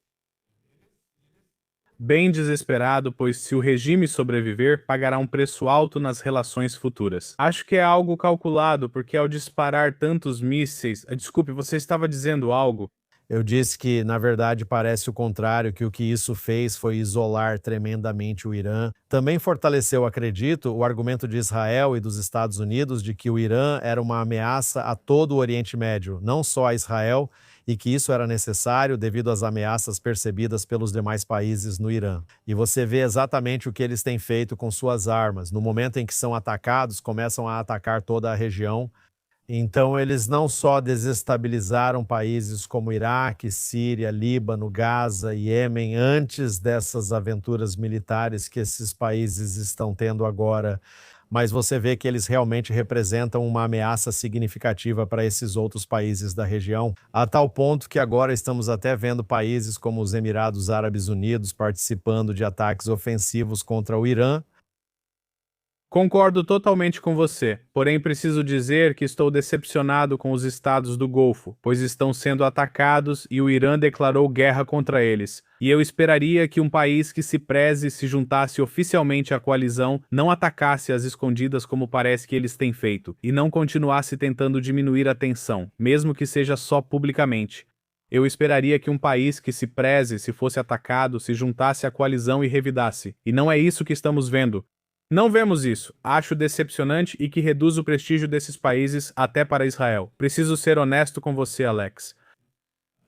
bem desesperado, pois se o regime sobreviver, pagará um preço alto nas relações futuras. Acho que é algo calculado, porque ao disparar tantos mísseis... Desculpe, você estava dizendo algo? eu disse que, na verdade, parece o contrário, que o que isso fez foi isolar tremendamente o Irã. Também fortaleceu, acredito, o argumento de Israel e dos Estados Unidos de que o Irã era uma ameaça a todo o Oriente Médio, não só a Israel, e que isso era necessário devido às ameaças percebidas pelos demais países no Irã. E você vê exatamente o que eles têm feito com suas armas. No momento em que são atacados, começam a atacar toda a região. Então, eles não só desestabilizaram países como Iraque, Síria, Líbano, Gaza, Iêmen, antes dessas aventuras militares que esses países estão tendo agora. mas você vê que eles realmente representam uma ameaça significativa para esses outros países da região, a tal ponto que agora estamos até vendo países como os Emirados Árabes Unidos participando de ataques ofensivos contra o Irã. Concordo totalmente com você, porém preciso dizer que estou decepcionado com os estados do Golfo, pois estão sendo atacados e o Irã declarou guerra contra eles. E eu esperaria que um país que se preze se juntasse oficialmente à coalizão, não atacasse às escondidas como parece que eles têm feito, e não continuasse tentando diminuir a tensão, mesmo que seja só publicamente. Eu esperaria que um país que se preze se fosse atacado se juntasse à coalizão e revidasse, e não é isso que estamos vendo. Não vemos isso. Acho decepcionante e que reduz o prestígio desses países até para Israel. Preciso ser honesto com você, Alex.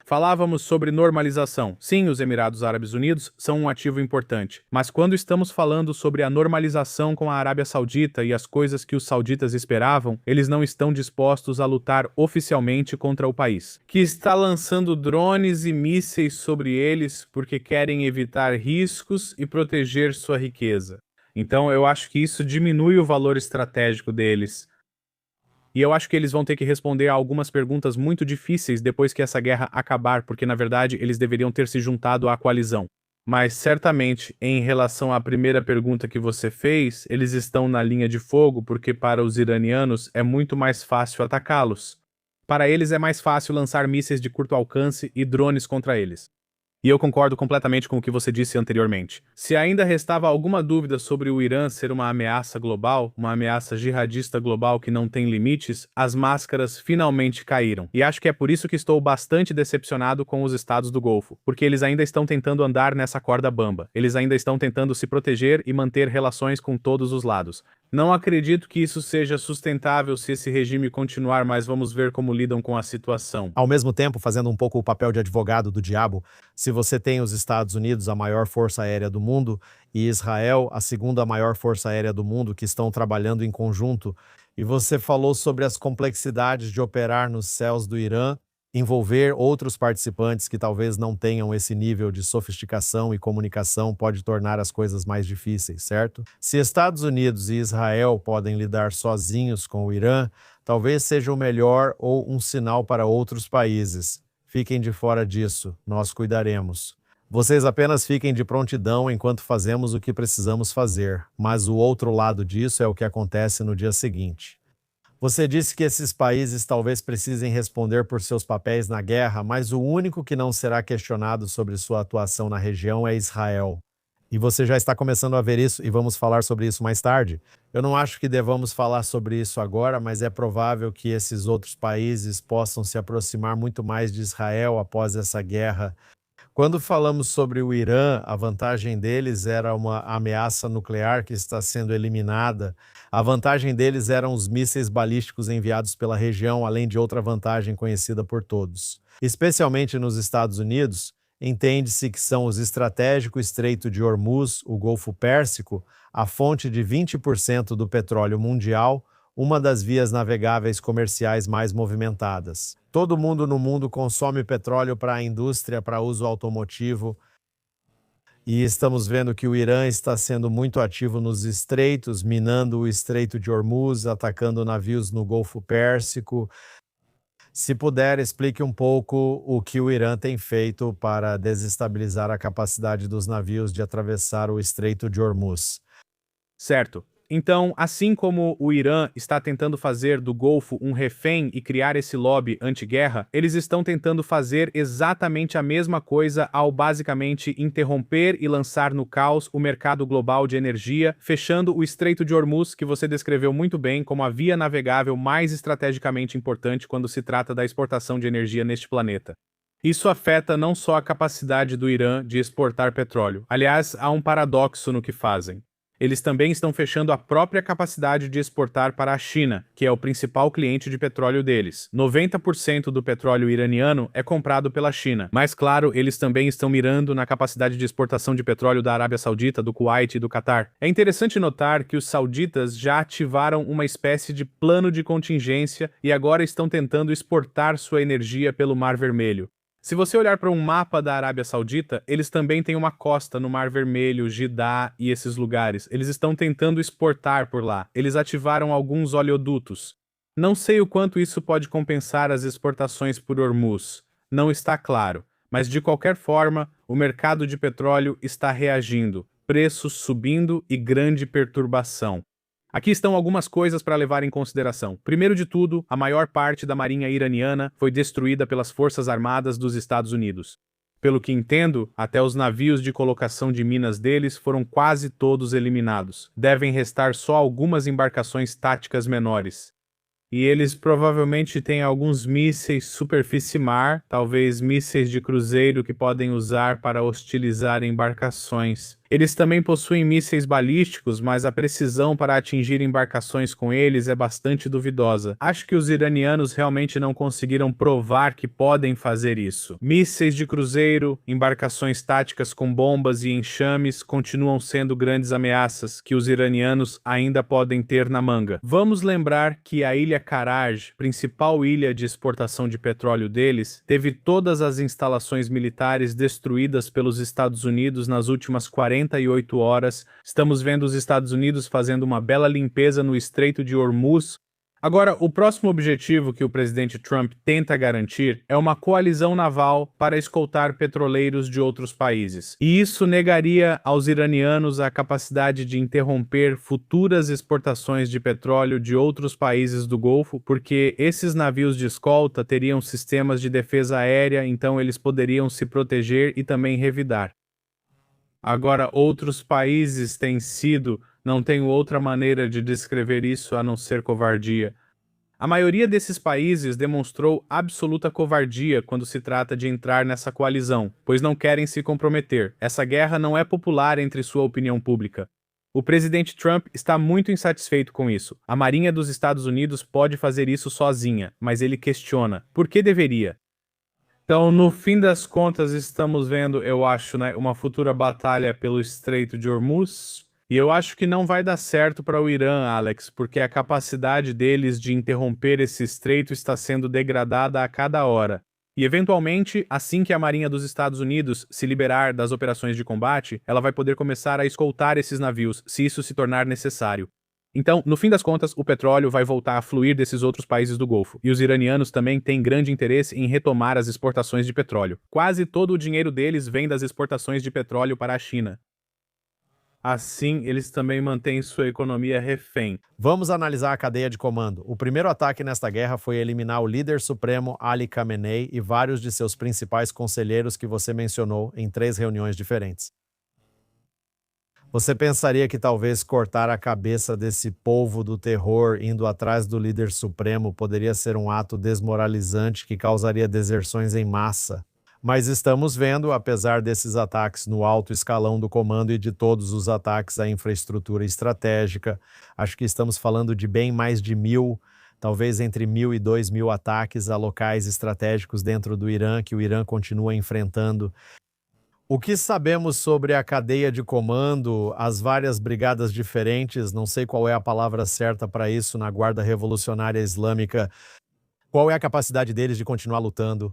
Falávamos sobre normalização. Sim, os Emirados Árabes Unidos são um ativo importante, mas quando estamos falando sobre a normalização com a Arábia Saudita e as coisas que os sauditas esperavam, eles não estão dispostos a lutar oficialmente contra o país, que está lançando drones e mísseis sobre eles porque querem evitar riscos e proteger sua riqueza. Então, eu acho que isso diminui o valor estratégico deles. E eu acho que eles vão ter que responder a algumas perguntas muito difíceis depois que essa guerra acabar, porque na verdade eles deveriam ter se juntado à coalizão. Mas certamente, em relação à primeira pergunta que você fez, eles estão na linha de fogo porque para os iranianos é muito mais fácil atacá-los. Para eles é mais fácil lançar mísseis de curto alcance e drones contra eles. E eu concordo completamente com o que você disse anteriormente. Se ainda restava alguma dúvida sobre o Irã ser uma ameaça global, uma ameaça jihadista global que não tem limites, as máscaras finalmente caíram. E acho que é por isso que estou bastante decepcionado com os estados do Golfo, porque eles ainda estão tentando andar nessa corda bamba. Eles ainda estão tentando se proteger e manter relações com todos os lados. Não acredito que isso seja sustentável se esse regime continuar, mas vamos ver como lidam com a situação. Ao mesmo tempo, fazendo um pouco o papel de advogado do diabo, se você tem os Estados Unidos, a maior força aérea do mundo, e Israel, a segunda maior força aérea do mundo, que estão trabalhando em conjunto, e você falou sobre as complexidades de operar nos céus do Irã, envolver outros participantes que talvez não tenham esse nível de sofisticação e comunicação pode tornar as coisas mais difíceis, certo? Se Estados Unidos e Israel podem lidar sozinhos com o Irã, talvez seja o melhor ou um sinal para outros países. Fiquem de fora disso, nós cuidaremos. Vocês apenas fiquem de prontidão enquanto fazemos o que precisamos fazer, mas o outro lado disso é o que acontece no dia seguinte. Você disse que esses países talvez precisem responder por seus papéis na guerra, mas o único que não será questionado sobre sua atuação na região é Israel. E você já está começando a ver isso, e vamos falar sobre isso mais tarde. Eu não acho que devamos falar sobre isso agora, mas é provável que esses outros países possam se aproximar muito mais de Israel após essa guerra. Quando falamos sobre o Irã, a vantagem deles era uma ameaça nuclear que está sendo eliminada. A vantagem deles eram os mísseis balísticos enviados pela região, além de outra vantagem conhecida por todos. Especialmente nos Estados Unidos, entende-se que são os estratégicos Estreito de Hormuz, o Golfo Pérsico, a fonte de 20% do petróleo mundial, uma das vias navegáveis comerciais mais movimentadas. Todo mundo no mundo consome petróleo para a indústria, para uso automotivo, e estamos vendo que o Irã está sendo muito ativo nos estreitos, minando o Estreito de Hormuz, atacando navios no Golfo Pérsico. Se puder, explique um pouco o que o Irã tem feito para desestabilizar a capacidade dos navios de atravessar o Estreito de Hormuz. Certo. Então, assim como o Irã está tentando fazer do Golfo um refém e criar esse lobby anti-guerra, eles estão tentando fazer exatamente a mesma coisa ao basicamente interromper e lançar no caos o mercado global de energia, fechando o Estreito de Hormuz, que você descreveu muito bem como a via navegável mais estrategicamente importante quando se trata da exportação de energia neste planeta. Isso afeta não só a capacidade do Irã de exportar petróleo. Aliás, há um paradoxo no que fazem. Eles também estão fechando a própria capacidade de exportar para a China, que é o principal cliente de petróleo deles. 90% do petróleo iraniano é comprado pela China. Mas, claro, eles também estão mirando na capacidade de exportação de petróleo da Arábia Saudita, do Kuwait e do Catar. É interessante notar que os sauditas já ativaram uma espécie de plano de contingência e agora estão tentando exportar sua energia pelo Mar Vermelho. Se você olhar para um mapa da Arábia Saudita, eles também têm uma costa no Mar Vermelho, Jeddah e esses lugares. Eles estão tentando exportar por lá. Eles ativaram alguns oleodutos. Não sei o quanto isso pode compensar as exportações por Hormuz. Não está claro. Mas de qualquer forma, o mercado de petróleo está reagindo. Preços subindo e grande perturbação. Aqui estão algumas coisas para levar em consideração. Primeiro de tudo, a maior parte da marinha iraniana foi destruída pelas Forças Armadas dos Estados Unidos. Pelo que entendo, até os navios de colocação de minas deles foram quase todos eliminados. Devem restar só algumas embarcações táticas menores. E eles provavelmente têm alguns mísseis superfície-mar, talvez mísseis de cruzeiro que podem usar para hostilizar embarcações. Eles também possuem mísseis balísticos, mas a precisão para atingir embarcações com eles é bastante duvidosa. Acho que os iranianos realmente não conseguiram provar que podem fazer isso. Mísseis de cruzeiro, embarcações táticas com bombas e enxames continuam sendo grandes ameaças que os iranianos ainda podem ter na manga. Vamos lembrar que a ilha Karaj, principal ilha de exportação de petróleo deles, teve todas as instalações militares destruídas pelos Estados Unidos nas últimas 48 horas. Estamos vendo os Estados Unidos fazendo uma bela limpeza no Estreito de Hormuz. Agora, o próximo objetivo que o presidente Trump tenta garantir é uma coalizão naval para escoltar petroleiros de outros países. E isso negaria aos iranianos a capacidade de interromper futuras exportações de petróleo de outros países do Golfo, porque esses navios de escolta teriam sistemas de defesa aérea, então eles poderiam se proteger e também revidar. Agora, outros países têm sido, não tenho outra maneira de descrever isso a não ser covardia. A maioria desses países demonstrou absoluta covardia quando se trata de entrar nessa coalizão, pois não querem se comprometer. Essa guerra não é popular entre sua opinião pública. O presidente Trump está muito insatisfeito com isso. A Marinha dos Estados Unidos pode fazer isso sozinha, mas ele questiona: por que deveria? Então, no fim das contas, estamos vendo, eu acho, né, uma futura batalha pelo Estreito de Hormuz. E eu acho que não vai dar certo para o Irã, Alex, porque a capacidade deles de interromper esse estreito está sendo degradada a cada hora. E, eventualmente, assim que a Marinha dos Estados Unidos se liberar das operações de combate, ela vai poder começar a escoltar esses navios, se isso se tornar necessário. Então, no fim das contas, o petróleo vai voltar a fluir desses outros países do Golfo. E os iranianos também têm grande interesse em retomar as exportações de petróleo. Quase todo o dinheiro deles vem das exportações de petróleo para a China. Assim, eles também mantêm sua economia refém. Vamos analisar a cadeia de comando. O primeiro ataque nesta guerra foi eliminar o líder supremo Ali Khamenei e vários de seus principais conselheiros que você mencionou em 3 reuniões diferentes. Você pensaria que talvez cortar a cabeça desse povo do terror indo atrás do líder supremo poderia ser um ato desmoralizante que causaria deserções em massa. Mas estamos vendo, apesar desses ataques no alto escalão do comando e de todos os ataques à infraestrutura estratégica, acho que estamos falando de bem mais de 1.000, talvez entre 1.000 e 2.000 ataques a locais estratégicos dentro do Irã, que o Irã continua enfrentando. O que sabemos sobre a cadeia de comando, as várias brigadas diferentes, não sei qual é a palavra certa para isso na Guarda Revolucionária Islâmica, qual é a capacidade deles de continuar lutando?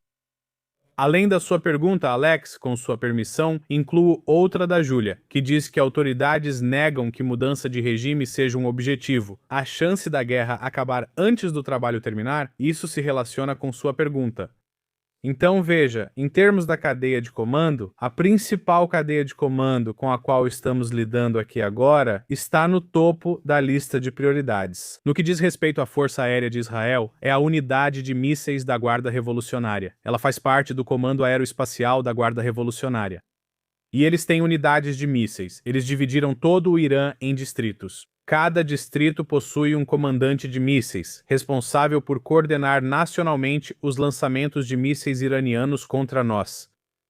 Além da sua pergunta, Alex, com sua permissão, incluo outra da Júlia, que diz que autoridades negam que mudança de regime seja um objetivo. A chance da guerra acabar antes do trabalho terminar, isso se relaciona com sua pergunta. Então veja, em termos da cadeia de comando, a principal cadeia de comando com a qual estamos lidando aqui agora está no topo da lista de prioridades. No que diz respeito à Força Aérea de Israel, é a unidade de mísseis da Guarda Revolucionária. Ela faz parte do Comando Aeroespacial da Guarda Revolucionária. E eles têm unidades de mísseis. Eles dividiram todo o Irã em distritos. Cada distrito possui um comandante de mísseis, responsável por coordenar nacionalmente os lançamentos de mísseis iranianos contra nós.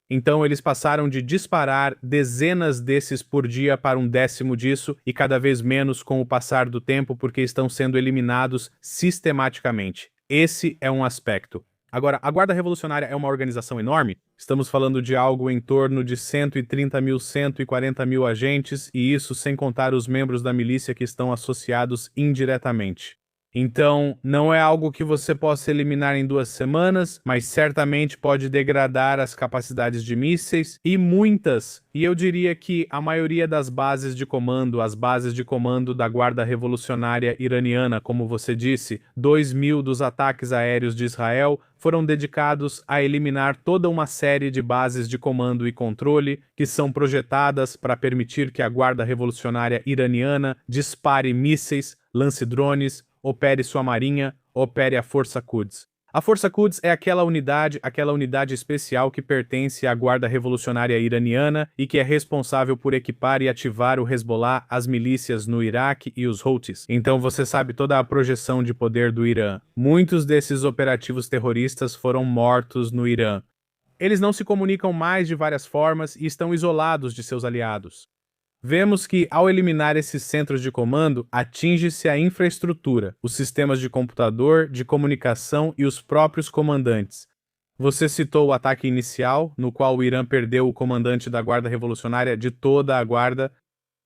Então eles passaram de disparar dezenas desses por dia para 1/10 disso e cada vez menos com o passar do tempo porque estão sendo eliminados sistematicamente. Esse é um aspecto. Agora, a Guarda Revolucionária é uma organização enorme. Estamos falando de algo em torno de 130.000, 140.000 agentes, e isso sem contar os membros da milícia que estão associados indiretamente. Então, não é algo que você possa eliminar em 2 semanas, mas certamente pode degradar as capacidades de mísseis e muitas, e eu diria que a maioria das bases de comando, as bases de comando da Guarda Revolucionária Iraniana, como você disse, 2.000 dos ataques aéreos de Israel foram dedicados a eliminar toda uma série de bases de comando e controle que são projetadas para permitir que a Guarda Revolucionária Iraniana dispare mísseis, lance drones, opere sua marinha, opere a Força Quds. A Força Quds é aquela unidade especial que pertence à Guarda Revolucionária Iraniana e que é responsável por equipar e ativar o Hezbollah, as milícias no Iraque e os Houthis. Então você sabe toda a projeção de poder do Irã. Muitos desses operativos terroristas foram mortos no Irã. Eles não se comunicam mais de várias formas e estão isolados de seus aliados. Vemos que, ao eliminar esses centros de comando, atinge-se a infraestrutura, os sistemas de computador, de comunicação e os próprios comandantes. Você citou o ataque inicial, no qual o Irã perdeu o comandante da Guarda Revolucionária de toda a Guarda.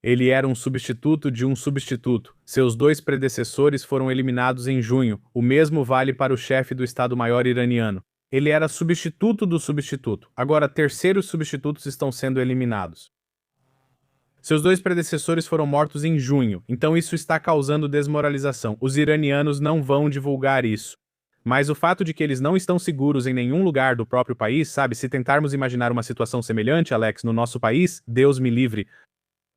Ele era um substituto de um substituto. Seus 2 predecessores foram eliminados em junho. O mesmo vale para o chefe do Estado-Maior iraniano. Ele era substituto do substituto. Agora, terceiros substitutos estão sendo eliminados. Seus 2 predecessores foram mortos em junho, então isso está causando desmoralização. Os iranianos não vão divulgar isso. Mas o fato de que eles não estão seguros em nenhum lugar do próprio país, sabe? Se tentarmos imaginar uma situação semelhante, Alex, no nosso país, Deus me livre.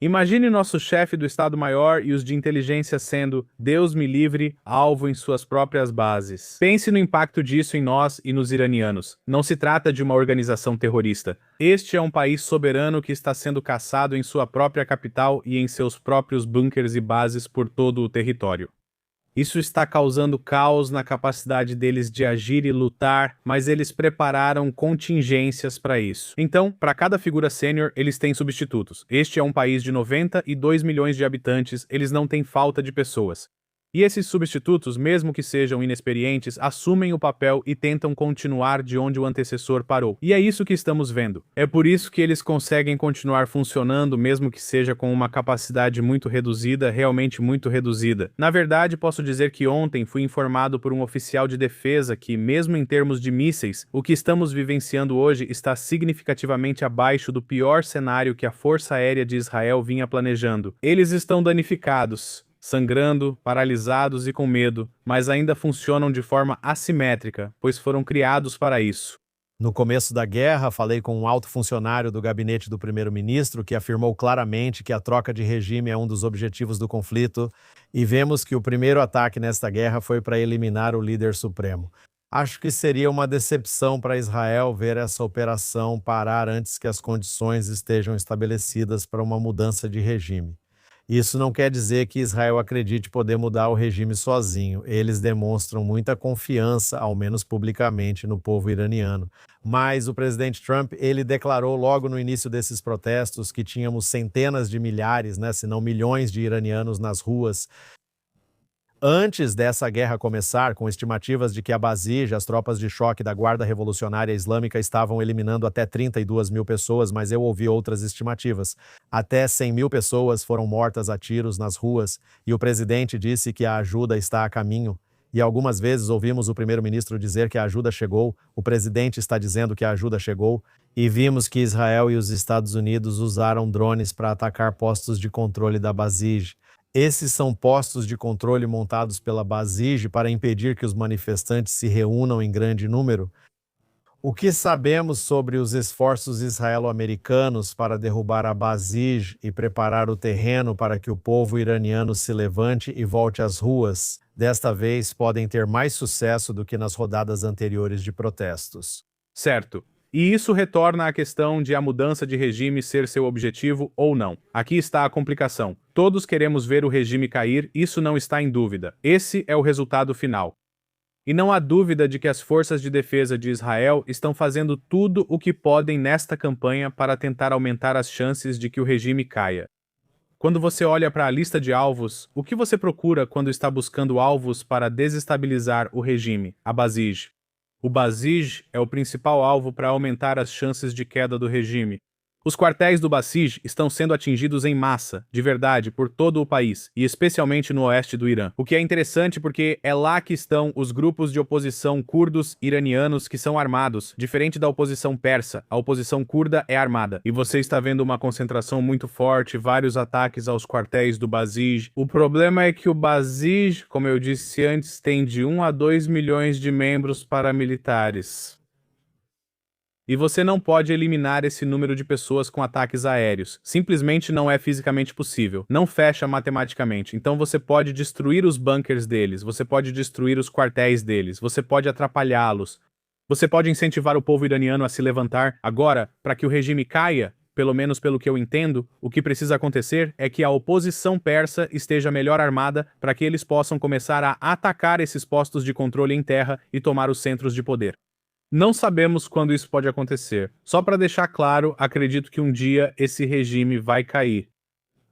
Imagine nosso chefe do Estado-Maior e os de inteligência sendo, Deus me livre, alvo em suas próprias bases. Pense no impacto disso em nós e nos iranianos. Não se trata de uma organização terrorista. Este é um país soberano que está sendo caçado em sua própria capital e em seus próprios bunkers e bases por todo o território. Isso está causando caos na capacidade deles de agir e lutar, mas eles prepararam contingências para isso. Então, para cada figura sênior, eles têm substitutos. Este é um país de 92 milhões de habitantes, eles não têm falta de pessoas. E esses substitutos, mesmo que sejam inexperientes, assumem o papel e tentam continuar de onde o antecessor parou. E é isso que estamos vendo. É por isso que eles conseguem continuar funcionando, mesmo que seja com uma capacidade muito reduzida, realmente muito reduzida. Na verdade, posso dizer que ontem fui informado por um oficial de defesa que, mesmo em termos de mísseis, o que estamos vivenciando hoje está significativamente abaixo do pior cenário que a Força Aérea de Israel vinha planejando. Eles estão danificados, sangrando, paralisados e com medo, mas ainda funcionam de forma assimétrica, pois foram criados para isso. No começo da guerra, falei com um alto funcionário do gabinete do primeiro-ministro que afirmou claramente que a troca de regime é um dos objetivos do conflito, e vemos que o primeiro ataque nesta guerra foi para eliminar o líder supremo. Acho que seria uma decepção para Israel ver essa operação parar antes que as condições estejam estabelecidas para uma mudança de regime. Isso não quer dizer que Israel acredite poder mudar o regime sozinho. Eles demonstram muita confiança, ao menos publicamente, no povo iraniano. Mas o presidente Trump, ele declarou logo no início desses protestos que tínhamos centenas de milhares, se não milhões de iranianos nas ruas. Antes dessa guerra começar, com estimativas de que a Basij, as tropas de choque da Guarda Revolucionária Islâmica, estavam eliminando até 32 mil pessoas, mas eu ouvi outras estimativas. Até 100 mil pessoas foram mortas a tiros nas ruas, e o presidente disse que a ajuda está a caminho. E algumas vezes ouvimos o primeiro-ministro dizer que a ajuda chegou, o presidente está dizendo que a ajuda chegou, e vimos que Israel e os Estados Unidos usaram drones para atacar postos de controle da Basij. Esses são postos de controle montados pela Basij para impedir que os manifestantes se reúnam em grande número. O que sabemos sobre os esforços israelo-americanos para derrubar a Basij e preparar o terreno para que o povo iraniano se levante e volte às ruas, desta vez podem ter mais sucesso do que nas rodadas anteriores de protestos. Certo. E isso retorna à questão de a mudança de regime ser seu objetivo ou não. Aqui está a complicação. Todos queremos ver o regime cair, isso não está em dúvida. Esse é o resultado final. E não há dúvida de que as forças de defesa de Israel estão fazendo tudo o que podem nesta campanha para tentar aumentar as chances de que o regime caia. Quando você olha para a lista de alvos, o que você procura quando está buscando alvos para desestabilizar o regime, a Basij? O Basij é o principal alvo para aumentar as chances de queda do regime. Os quartéis do Basij estão sendo atingidos em massa, de verdade, por todo o país, e especialmente no oeste do Irã. O que é interessante porque é lá que estão os grupos de oposição curdos iranianos que são armados, diferente da oposição persa. A oposição curda é armada. E você está vendo uma concentração muito forte, vários ataques aos quartéis do Basij. O problema é que o Basij, como eu disse antes, tem de 1 a 2 milhões de membros paramilitares. E você não pode eliminar esse número de pessoas com ataques aéreos. Simplesmente não é fisicamente possível. Não fecha matematicamente. Então você pode destruir os bunkers deles, você pode destruir os quartéis deles, você pode atrapalhá-los. Você pode incentivar o povo iraniano a se levantar. Agora, para que o regime caia, pelo menos pelo que eu entendo, o que precisa acontecer é que a oposição persa esteja melhor armada para que eles possam começar a atacar esses postos de controle em terra e tomar os centros de poder. Não sabemos quando isso pode acontecer. Só para deixar claro, acredito que um dia esse regime vai cair.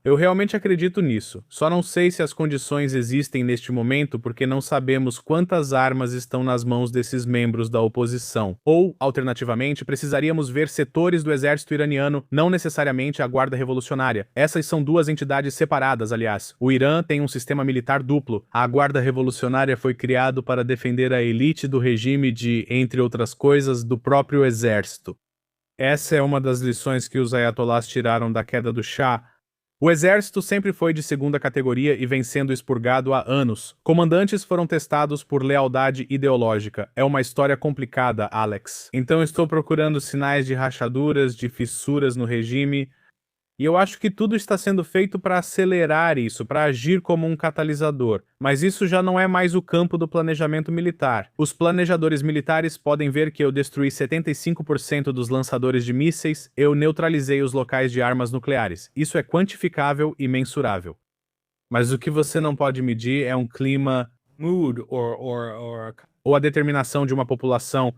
Eu realmente acredito nisso. Só não sei se as condições existem neste momento porque não sabemos quantas armas estão nas mãos desses membros da oposição. Ou, alternativamente, precisaríamos ver setores do exército iraniano, não necessariamente a Guarda Revolucionária. Essas são duas entidades separadas, aliás. O Irã tem um sistema militar duplo. A Guarda Revolucionária foi criado para defender a elite do regime de, entre outras coisas, do próprio exército. Essa é uma das lições que os ayatolás tiraram da queda do Shah. O exército sempre foi de segunda categoria e vem sendo expurgado há anos. Comandantes foram testados por lealdade ideológica. É uma história complicada, Alex. Então estou procurando sinais de rachaduras, de fissuras no regime. E eu acho que tudo está sendo feito para acelerar isso, para agir como um catalisador. Mas isso já não é mais o campo do planejamento militar. Os planejadores militares podem ver que eu destruí 75% dos lançadores de mísseis, eu neutralizei os locais de armas nucleares. Isso é quantificável e mensurável. Mas o que você não pode medir é um clima, mood, ou a determinação de uma população.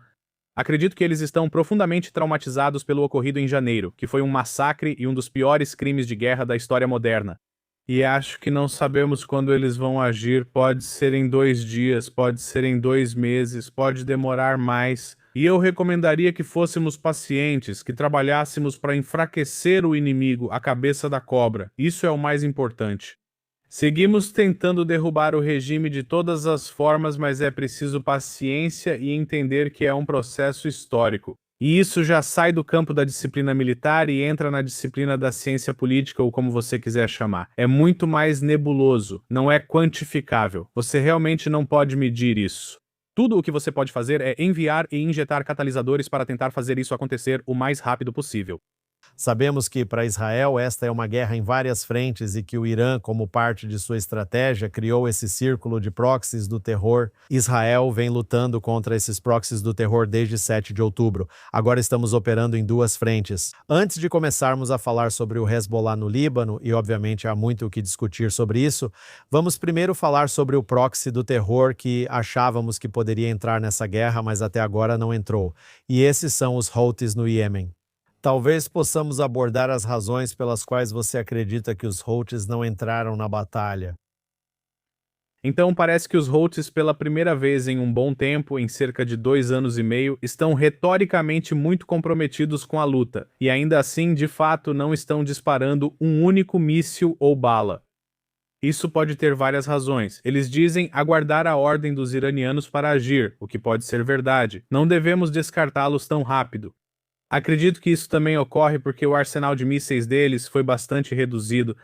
Acredito que eles estão profundamente traumatizados pelo ocorrido em janeiro, que foi um massacre e um dos piores crimes de guerra da história moderna. E acho que não sabemos quando eles vão agir. Pode ser em 2 dias, pode ser em 2 meses, pode demorar mais. E eu recomendaria que fôssemos pacientes, que trabalhássemos para enfraquecer o inimigo, a cabeça da cobra. Isso é o mais importante. Seguimos tentando derrubar o regime de todas as formas, mas é preciso paciência e entender que é um processo histórico. E isso já sai do campo da disciplina militar e entra na disciplina da ciência política, ou como você quiser chamar. É muito mais nebuloso, não é quantificável. Você realmente não pode medir isso. Tudo o que você pode fazer é enviar e injetar catalisadores para tentar fazer isso acontecer o mais rápido possível. Sabemos que, para Israel, esta é uma guerra em várias frentes e que o Irã, como parte de sua estratégia, criou esse círculo de proxies do terror. Israel vem lutando contra esses proxies do terror desde 7 de outubro. Agora estamos operando em 2 frentes. Antes de começarmos a falar sobre o Hezbollah no Líbano, e obviamente há muito o que discutir sobre isso, vamos primeiro falar sobre o proxy do terror que achávamos que poderia entrar nessa guerra, mas até agora não entrou. E esses são os Houthis no Iêmen. Talvez possamos abordar as razões pelas quais você acredita que os Houthis não entraram na batalha. Então parece que os Houthis, pela primeira vez em um bom tempo, em cerca de 2 anos e meio, estão retoricamente muito comprometidos com a luta, e ainda assim, de fato, não estão disparando um único míssil ou bala. Isso pode ter várias razões. Eles dizem aguardar a ordem dos iranianos para agir, o que pode ser verdade. Não devemos descartá-los tão rápido. Acredito que isso também ocorre porque o arsenal de mísseis deles foi bastante reduzido.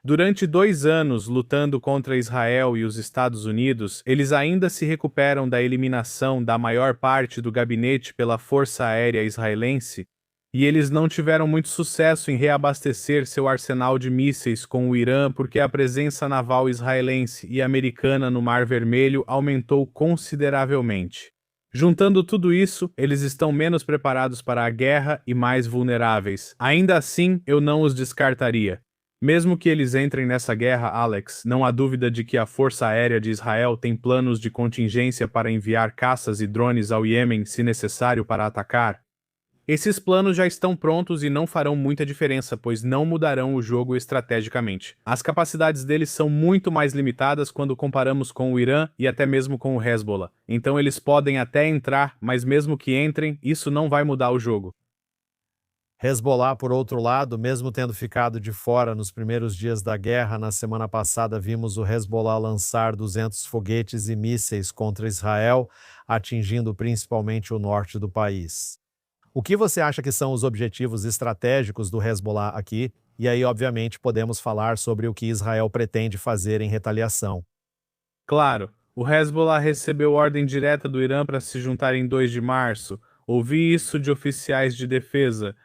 Durante 2 anos lutando contra Israel e os Estados Unidos, eles ainda se recuperam da eliminação da maior parte do gabinete pela Força Aérea Israelense, e eles não tiveram muito sucesso em reabastecer seu arsenal de mísseis com o Irã porque a presença naval israelense e americana no Mar Vermelho aumentou consideravelmente. Juntando tudo isso, eles estão menos preparados para a guerra e mais vulneráveis. Ainda assim, eu não os descartaria. Mesmo que eles entrem nessa guerra, Alex, não há dúvida de que a Força Aérea de Israel tem planos de contingência para enviar caças e drones ao Iêmen se necessário para atacar. Esses planos já estão prontos e não farão muita diferença, pois não mudarão o jogo estrategicamente. As capacidades deles são muito mais limitadas quando comparamos com o Irã e até mesmo com o Hezbollah. Então eles podem até entrar, mas mesmo que entrem, isso não vai mudar o jogo. Hezbollah, por outro lado, mesmo tendo ficado de fora nos primeiros dias da guerra, na semana passada vimos o Hezbollah lançar 200 foguetes e mísseis contra Israel, atingindo principalmente o norte do país. O que você acha que são os objetivos estratégicos do Hezbollah aqui? E aí, obviamente, podemos falar sobre o que Israel pretende fazer em retaliação. Claro, o Hezbollah recebeu ordem direta do Irã para se juntar em 2 de março. Ouvi isso de oficiais de defesa.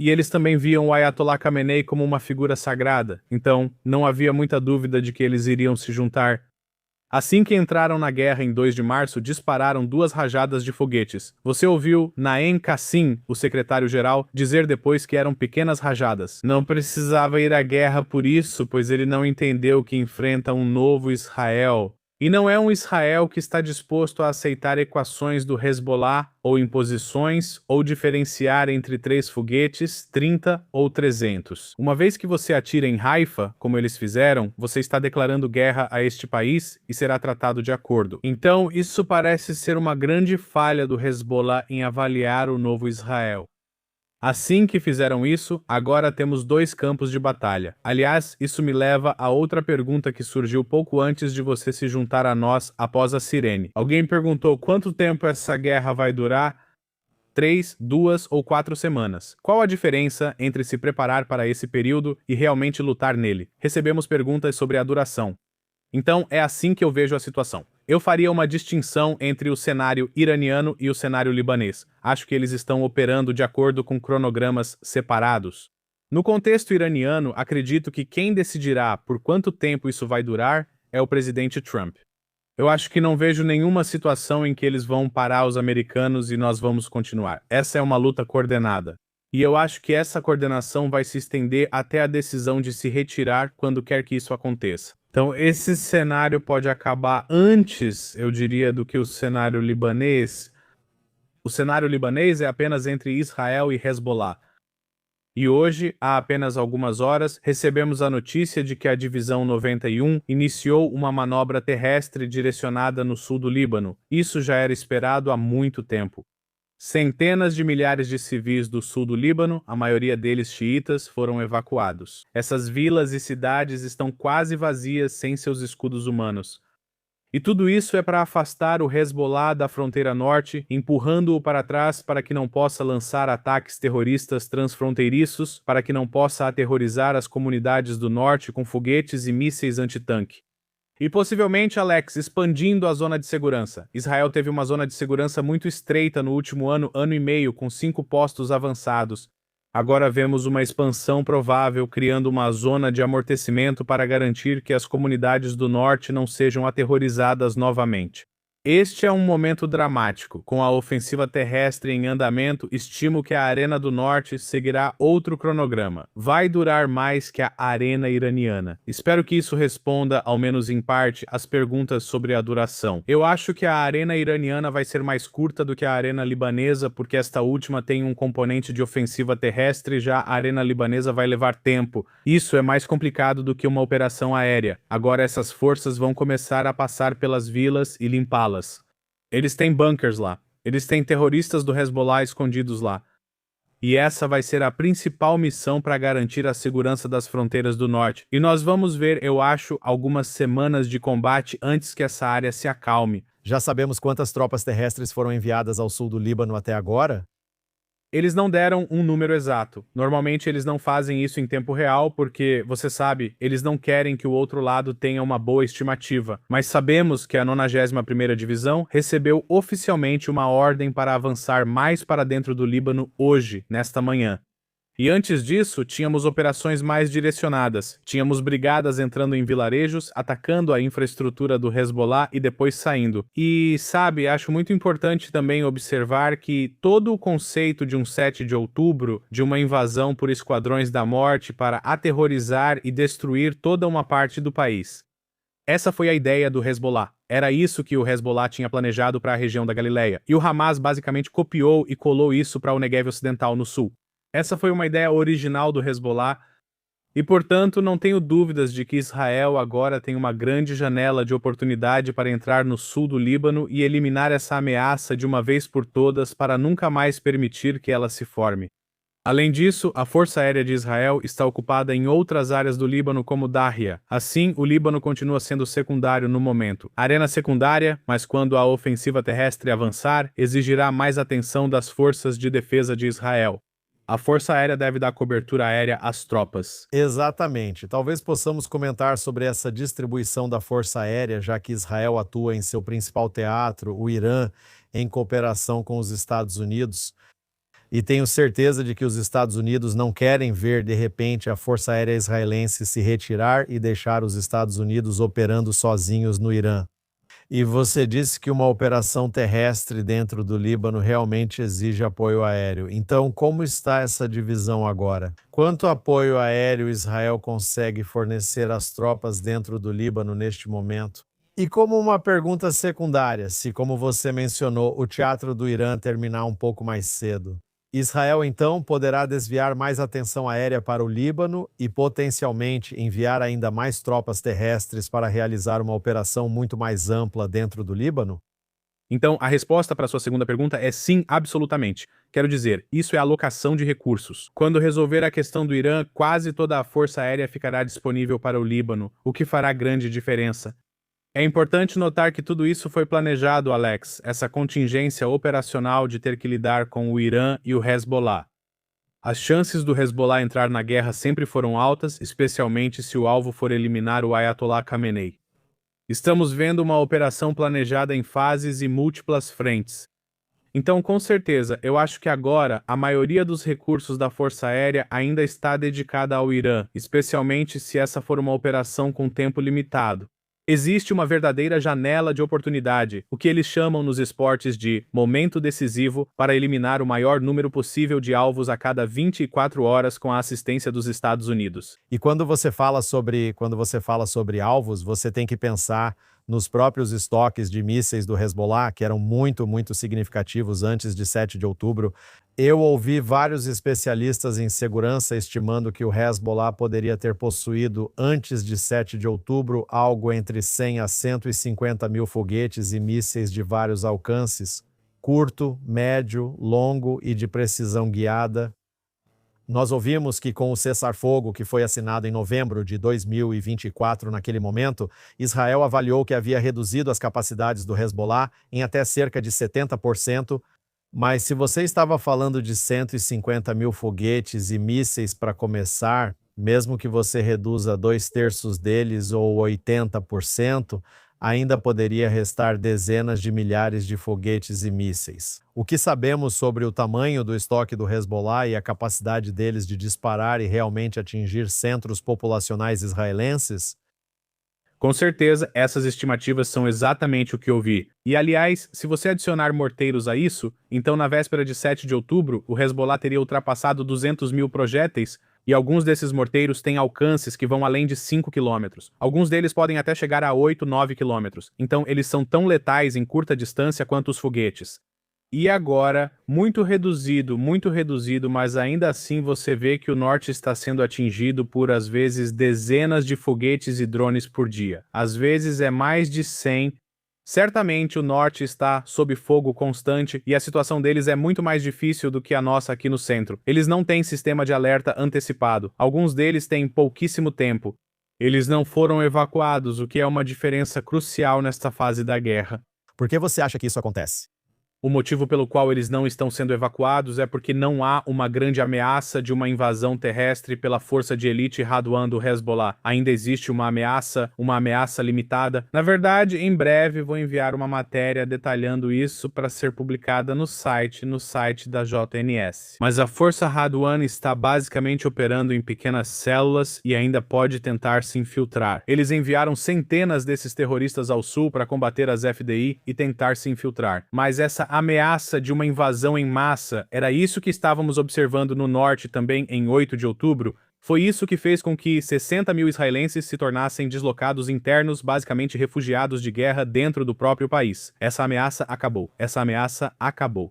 E eles também viam o Ayatollah Khamenei como uma figura sagrada, então não havia muita dúvida de que eles iriam se juntar. Assim que entraram na guerra em 2 de março, dispararam 2 rajadas de foguetes. Você ouviu Naem Kassim, o secretário-geral, dizer depois que eram pequenas rajadas. Não precisava ir à guerra por isso, pois ele não entendeu que enfrenta um novo Israel. E não é um Israel que está disposto a aceitar equações do Hezbollah, ou imposições, ou diferenciar entre 3 foguetes, 30 ou 300. Uma vez que você atira em Haifa, como eles fizeram, você está declarando guerra a este país e será tratado de acordo. Então, isso parece ser uma grande falha do Hezbollah em avaliar o novo Israel. Assim que fizeram isso, agora temos 2 campos de batalha. Aliás, isso me leva a outra pergunta que surgiu pouco antes de você se juntar a nós após a sirene. Alguém perguntou quanto tempo essa guerra vai durar? 3, 2 ou 4 semanas. Qual a diferença entre se preparar para esse período e realmente lutar nele? Recebemos perguntas sobre a duração. Então, é assim que eu vejo a situação. Eu faria uma distinção entre o cenário iraniano e o cenário libanês. Acho que eles estão operando de acordo com cronogramas separados. No contexto iraniano, acredito que quem decidirá por quanto tempo isso vai durar é o presidente Trump. Eu acho que não vejo nenhuma situação em que eles vão parar os americanos e nós vamos continuar. Essa é uma luta coordenada. E eu acho que essa coordenação vai se estender até a decisão de se retirar quando quer que isso aconteça. Então, esse cenário pode acabar antes, eu diria, do que o cenário libanês. O cenário libanês é apenas entre Israel e Hezbollah. E hoje, há apenas algumas horas, recebemos a notícia de que a Divisão 91 iniciou uma manobra terrestre direcionada no sul do Líbano. Isso já era esperado há muito tempo. Centenas de milhares de civis do sul do Líbano, a maioria deles xiitas, foram evacuados. Essas vilas e cidades estão quase vazias sem seus escudos humanos. E tudo isso é para afastar o Hezbollah da fronteira norte, empurrando-o para trás para que não possa lançar ataques terroristas transfronteiriços, para que não possa aterrorizar as comunidades do norte com foguetes e mísseis antitanque. E possivelmente, Alex, expandindo a zona de segurança. Israel teve uma zona de segurança muito estreita no último ano, ano e meio, com 5 postos avançados. Agora vemos uma expansão provável, criando uma zona de amortecimento para garantir que as comunidades do norte não sejam aterrorizadas novamente. Este é um momento dramático. Com a ofensiva terrestre em andamento, estimo que a Arena do Norte seguirá outro cronograma. Vai durar mais que a Arena iraniana. Espero que isso responda, ao menos em parte, às perguntas sobre a duração. Eu acho que a Arena iraniana vai ser mais curta do que a Arena libanesa, porque esta última tem um componente de ofensiva terrestre, já a Arena libanesa vai levar tempo. Isso é mais complicado do que uma operação aérea. Agora essas forças vão começar a passar pelas vilas e limpá-las. Eles têm bunkers lá. Eles têm terroristas do Hezbollah escondidos lá. E essa vai ser a principal missão para garantir a segurança das fronteiras do norte. E nós vamos ver, eu acho, algumas semanas de combate antes que essa área se acalme. Já sabemos quantas tropas terrestres foram enviadas ao sul do Líbano até agora? Eles não deram um número exato. Normalmente eles não fazem isso em tempo real porque, você sabe, eles não querem que o outro lado tenha uma boa estimativa. Mas sabemos que a 91ª Divisão recebeu oficialmente uma ordem para avançar mais para dentro do Líbano hoje, nesta manhã. E antes disso, tínhamos operações mais direcionadas. Tínhamos brigadas entrando em vilarejos, atacando a infraestrutura do Hezbollah e depois saindo. E, sabe, acho muito importante também observar que todo o conceito de um 7 de outubro, de uma invasão por esquadrões da morte para aterrorizar e destruir toda uma parte do país. Essa foi a ideia do Hezbollah. Era isso que o Hezbollah tinha planejado para a região da Galileia. E o Hamas basicamente copiou e colou isso para o Negev Ocidental no sul. Essa foi uma ideia original do Hezbollah e, portanto, não tenho dúvidas de que Israel agora tem uma grande janela de oportunidade para entrar no sul do Líbano e eliminar essa ameaça de uma vez por todas para nunca mais permitir que ela se forme. Além disso, a Força Aérea de Israel está ocupada em outras áreas do Líbano como Dáhia. Assim, o Líbano continua sendo secundário no momento. Arena secundária, mas quando a ofensiva terrestre avançar, exigirá mais atenção das forças de defesa de Israel. A Força Aérea deve dar cobertura aérea às tropas. Exatamente. Talvez possamos comentar sobre essa distribuição da Força Aérea, já que Israel atua em seu principal teatro, o Irã, em cooperação com os Estados Unidos. E tenho certeza de que os Estados Unidos não querem ver, de repente, a Força Aérea israelense se retirar e deixar os Estados Unidos operando sozinhos no Irã. E você disse que uma operação terrestre dentro do Líbano realmente exige apoio aéreo. Então, como está essa divisão agora? Quanto apoio aéreo Israel consegue fornecer às tropas dentro do Líbano neste momento? E como uma pergunta secundária, se, como você mencionou, o teatro do Irã terminar um pouco mais cedo, Israel, então, poderá desviar mais atenção aérea para o Líbano e, potencialmente, enviar ainda mais tropas terrestres para realizar uma operação muito mais ampla dentro do Líbano? Então, a resposta para a sua segunda pergunta é sim, absolutamente. Quero dizer, isso é alocação de recursos. Quando resolver a questão do Irã, quase toda a força aérea ficará disponível para o Líbano, o que fará grande diferença. É importante notar que tudo isso foi planejado, Alex, essa contingência operacional de ter que lidar com o Irã e o Hezbollah. As chances do Hezbollah entrar na guerra sempre foram altas, especialmente se o alvo for eliminar o Ayatollah Khamenei. Estamos vendo uma operação planejada em fases e múltiplas frentes. Então, com certeza, eu acho que agora a maioria dos recursos da Força Aérea ainda está dedicada ao Irã, especialmente se essa for uma operação com tempo limitado. Existe uma verdadeira janela de oportunidade, o que eles chamam nos esportes de momento decisivo, para eliminar o maior número possível de alvos a cada 24 horas com a assistência dos Estados Unidos. E quando você fala sobre alvos, você tem que pensar nos próprios estoques de mísseis do Hezbollah, que eram muito, muito significativos antes de 7 de outubro. Eu ouvi vários especialistas em segurança estimando que o Hezbollah poderia ter possuído, antes de 7 de outubro, algo entre 100 a 150 mil foguetes e mísseis de vários alcances, curto, médio, longo e de precisão guiada. Nós ouvimos que com o cessar-fogo que foi assinado em novembro de 2024, naquele momento, Israel avaliou que havia reduzido as capacidades do Hezbollah em até cerca de 70%, mas se você estava falando de 150 mil foguetes e mísseis para começar, mesmo que você reduza 2/3 deles ou 80%, ainda poderia restar dezenas de milhares de foguetes e mísseis. O que sabemos sobre o tamanho do estoque do Hezbollah e a capacidade deles de disparar e realmente atingir centros populacionais israelenses? Com certeza, essas estimativas são exatamente o que eu vi. E, aliás, se você adicionar morteiros a isso, então na véspera de 7 de outubro, o Hezbollah teria ultrapassado 200 mil projéteis, e alguns desses morteiros têm alcances que vão além de 5 quilômetros. Alguns deles podem até chegar a 8, 9 quilômetros. Então, eles são tão letais em curta distância quanto os foguetes. E agora, muito reduzido, mas ainda assim você vê que o norte está sendo atingido por, às vezes, dezenas de foguetes e drones por dia. Às vezes é mais de 100. Certamente o norte está sob fogo constante e a situação deles é muito mais difícil do que a nossa aqui no centro. Eles não têm sistema de alerta antecipado. Alguns deles têm pouquíssimo tempo. Eles não foram evacuados, o que é uma diferença crucial nesta fase da guerra. Por que você acha que isso acontece? O motivo pelo qual eles não estão sendo evacuados é porque não há uma grande ameaça de uma invasão terrestre pela força de elite Radwan do Hezbollah. Ainda existe uma ameaça limitada. Na verdade, em breve vou enviar uma matéria detalhando isso para ser publicada no site da JNS. Mas a força Radwan está basicamente operando em pequenas células e ainda pode tentar se infiltrar. Eles enviaram centenas desses terroristas ao sul para combater as FDI e tentar se infiltrar. Mas essa ameaça de uma invasão em massa, era isso que estávamos observando no norte também em 8 de outubro? Foi isso que fez com que 60 mil israelenses se tornassem deslocados internos, basicamente refugiados de guerra dentro do próprio país. Essa ameaça acabou.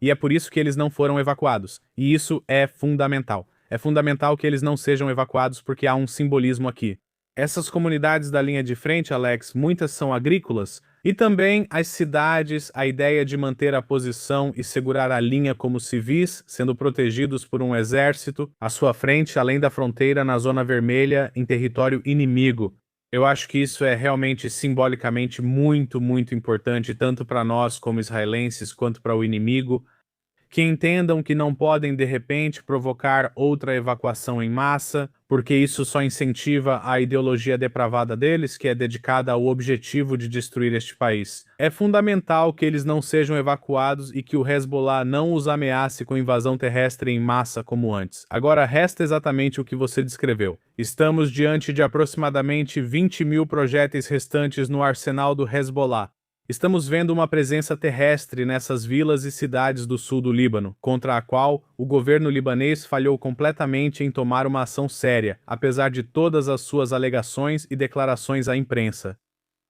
E é por isso que eles não foram evacuados. E isso é fundamental. É fundamental que eles não sejam evacuados porque há um simbolismo aqui. Essas comunidades da linha de frente, Alex, muitas são agrícolas, E também as cidades, a ideia de manter a posição e segurar a linha como civis, sendo protegidos por um exército à sua frente, além da fronteira na Zona Vermelha, em território inimigo. Eu acho que isso é realmente simbolicamente muito, muito importante, tanto para nós como israelenses, quanto para o inimigo, que entendam que não podem, de repente, provocar outra evacuação em massa, porque isso só incentiva a ideologia depravada deles, que é dedicada ao objetivo de destruir este país. É fundamental que eles não sejam evacuados e que o Hezbollah não os ameace com invasão terrestre em massa como antes. Agora, resta exatamente o que você descreveu. Estamos diante de aproximadamente 20 mil projéteis restantes no arsenal do Hezbollah. Estamos vendo uma presença terrestre nessas vilas e cidades do sul do Líbano, contra a qual o governo libanês falhou completamente em tomar uma ação séria, apesar de todas as suas alegações e declarações à imprensa.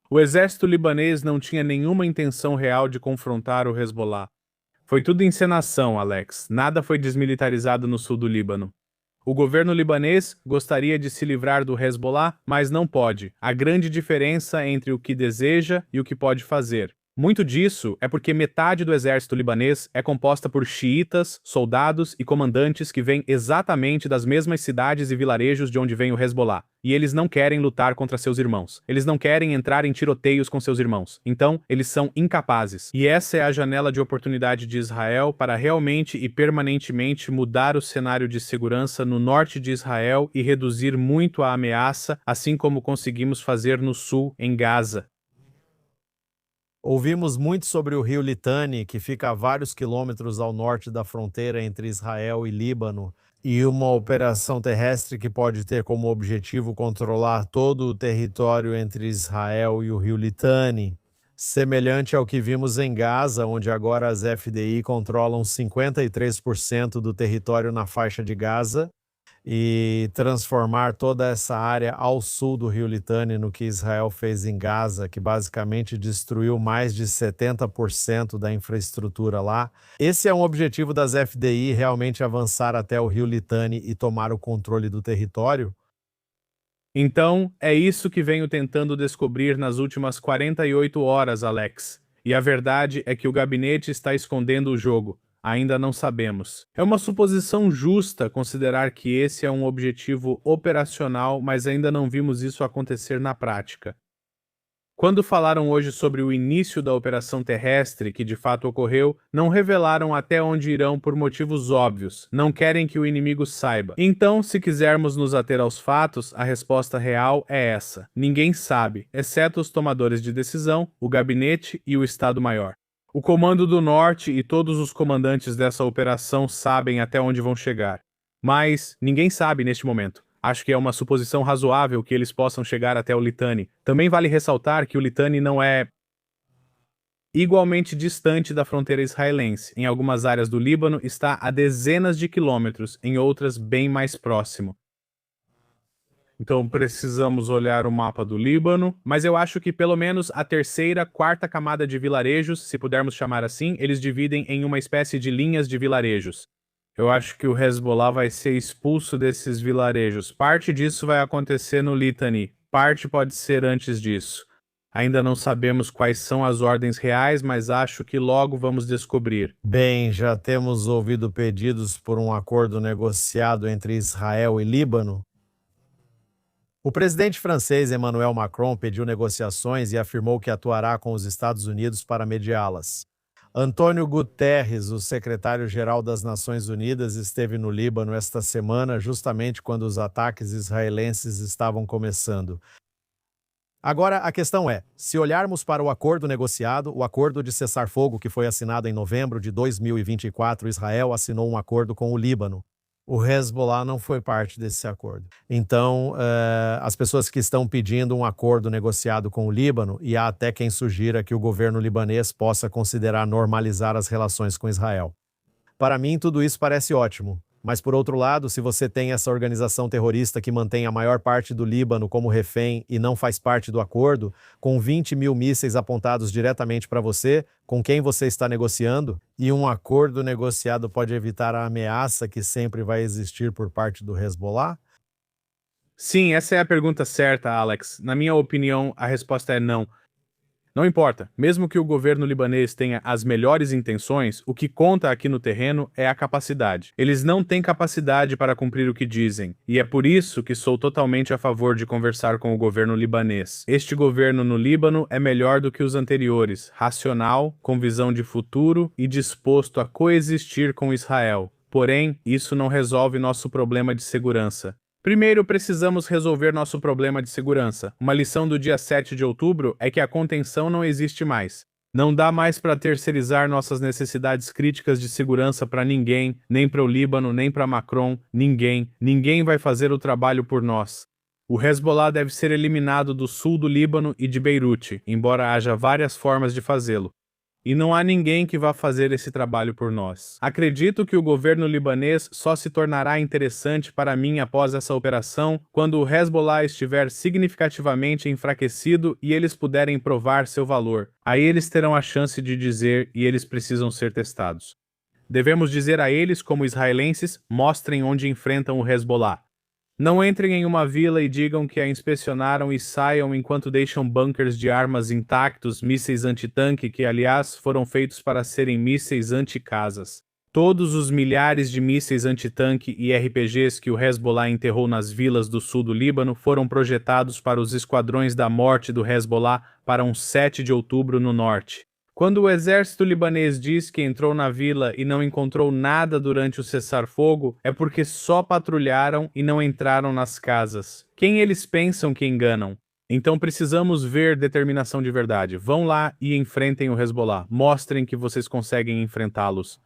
O exército libanês não tinha nenhuma intenção real de confrontar o Hezbollah. Foi tudo encenação, Alex. Nada foi desmilitarizado no sul do Líbano. O governo libanês gostaria de se livrar do Hezbollah, mas não pode. A grande diferença entre o que deseja e o que pode fazer. Muito disso é porque metade do exército libanês é composta por xiitas, soldados e comandantes que vêm exatamente das mesmas cidades e vilarejos de onde vem o Hezbollah. E eles não querem lutar contra seus irmãos. Eles não querem entrar em tiroteios com seus irmãos. Então, eles são incapazes. E essa é a janela de oportunidade de Israel para realmente e permanentemente mudar o cenário de segurança no norte de Israel e reduzir muito a ameaça, assim como conseguimos fazer no sul, em Gaza. Ouvimos muito sobre o rio Litani, que fica a vários quilômetros ao norte da fronteira entre Israel e Líbano, e uma operação terrestre que pode ter como objetivo controlar todo o território entre Israel e o rio Litani, semelhante ao que vimos em Gaza, onde agora as FDI controlam 53% do território na faixa de Gaza, e transformar toda essa área ao sul do rio Litani no que Israel fez em Gaza, que basicamente destruiu mais de 70% da infraestrutura lá. Esse é um objetivo das FDI, realmente avançar até o rio Litani e tomar o controle do território? Então, é isso que venho tentando descobrir nas últimas 48 horas, Alex. E a verdade é que o gabinete está escondendo o jogo. Ainda não sabemos. É uma suposição justa considerar que esse é um objetivo operacional, mas ainda não vimos isso acontecer na prática. Quando falaram hoje sobre o início da operação terrestre, que de fato ocorreu, não revelaram até onde irão por motivos óbvios. Não querem que o inimigo saiba. Então, se quisermos nos ater aos fatos, a resposta real é essa. Ninguém sabe, exceto os tomadores de decisão, o gabinete e o Estado-Maior. O Comando do Norte e todos os comandantes dessa operação sabem até onde vão chegar. Mas ninguém sabe neste momento. Acho que é uma suposição razoável que eles possam chegar até o Litani. Também vale ressaltar que o Litani não é igualmente distante da fronteira israelense. Em algumas áreas do Líbano está a dezenas de quilômetros, em outras bem mais próximo. Então precisamos olhar o mapa do Líbano, mas eu acho que pelo menos a terceira, quarta camada de vilarejos, se pudermos chamar assim, eles dividem em uma espécie de linhas de vilarejos. Eu acho que o Hezbollah vai ser expulso desses vilarejos. Parte disso vai acontecer no Litani, parte pode ser antes disso. Ainda não sabemos quais são as ordens reais, mas acho que logo vamos descobrir. Bem, já temos ouvido pedidos por um acordo negociado entre Israel e Líbano. O presidente francês Emmanuel Macron pediu negociações e afirmou que atuará com os Estados Unidos para mediá-las. Antônio Guterres, o secretário-geral das Nações Unidas, esteve no Líbano esta semana, justamente quando os ataques israelenses estavam começando. Agora, a questão é, se olharmos para o acordo negociado, o acordo de cessar-fogo que foi assinado em novembro de 2024, Israel assinou um acordo com o Líbano. O Hezbollah não foi parte desse acordo. Então, as pessoas que estão pedindo um acordo negociado com o Líbano, e há até quem sugira que o governo libanês possa considerar normalizar as relações com Israel. Para mim, tudo isso parece ótimo. Mas, por outro lado, se você tem essa organização terrorista que mantém a maior parte do Líbano como refém e não faz parte do acordo, com 20 mil mísseis apontados diretamente para você, com quem você está negociando, e um acordo negociado pode evitar a ameaça que sempre vai existir por parte do Hezbollah? Sim, essa é a pergunta certa, Alex. Na minha opinião, a resposta é não. Não importa, mesmo que o governo libanês tenha as melhores intenções, o que conta aqui no terreno é a capacidade. Eles não têm capacidade para cumprir o que dizem, e é por isso que sou totalmente a favor de conversar com o governo libanês. Este governo no Líbano é melhor do que os anteriores, racional, com visão de futuro e disposto a coexistir com Israel. Porém, isso não resolve nosso problema de segurança. Primeiro, precisamos resolver nosso problema de segurança. Uma lição do dia 7 de outubro é que a contenção não existe mais. Não dá mais para terceirizar nossas necessidades críticas de segurança para ninguém, nem para o Líbano, nem para Macron, ninguém. Ninguém vai fazer o trabalho por nós. O Hezbollah deve ser eliminado do sul do Líbano e de Beirute, embora haja várias formas de fazê-lo. E não há ninguém que vá fazer esse trabalho por nós. Acredito que o governo libanês só se tornará interessante para mim após essa operação quando o Hezbollah estiver significativamente enfraquecido e eles puderem provar seu valor. Aí eles terão a chance de dizer e eles precisam ser testados. Devemos dizer a eles, como israelenses, mostrem onde enfrentam o Hezbollah. Não entrem em uma vila e digam que a inspecionaram e saiam enquanto deixam bunkers de armas intactos, mísseis antitanque que, aliás, foram feitos para serem mísseis anti-casas. Todos os milhares de mísseis antitanque e RPGs que o Hezbollah enterrou nas vilas do sul do Líbano foram projetados para os esquadrões da morte do Hezbollah para um 7 de outubro no norte. Quando o exército libanês diz que entrou na vila e não encontrou nada durante o cessar-fogo, é porque só patrulharam e não entraram nas casas. Quem eles pensam que enganam? Então precisamos ver determinação de verdade. Vão lá e enfrentem o Hezbollah. Mostrem que vocês conseguem enfrentá-los.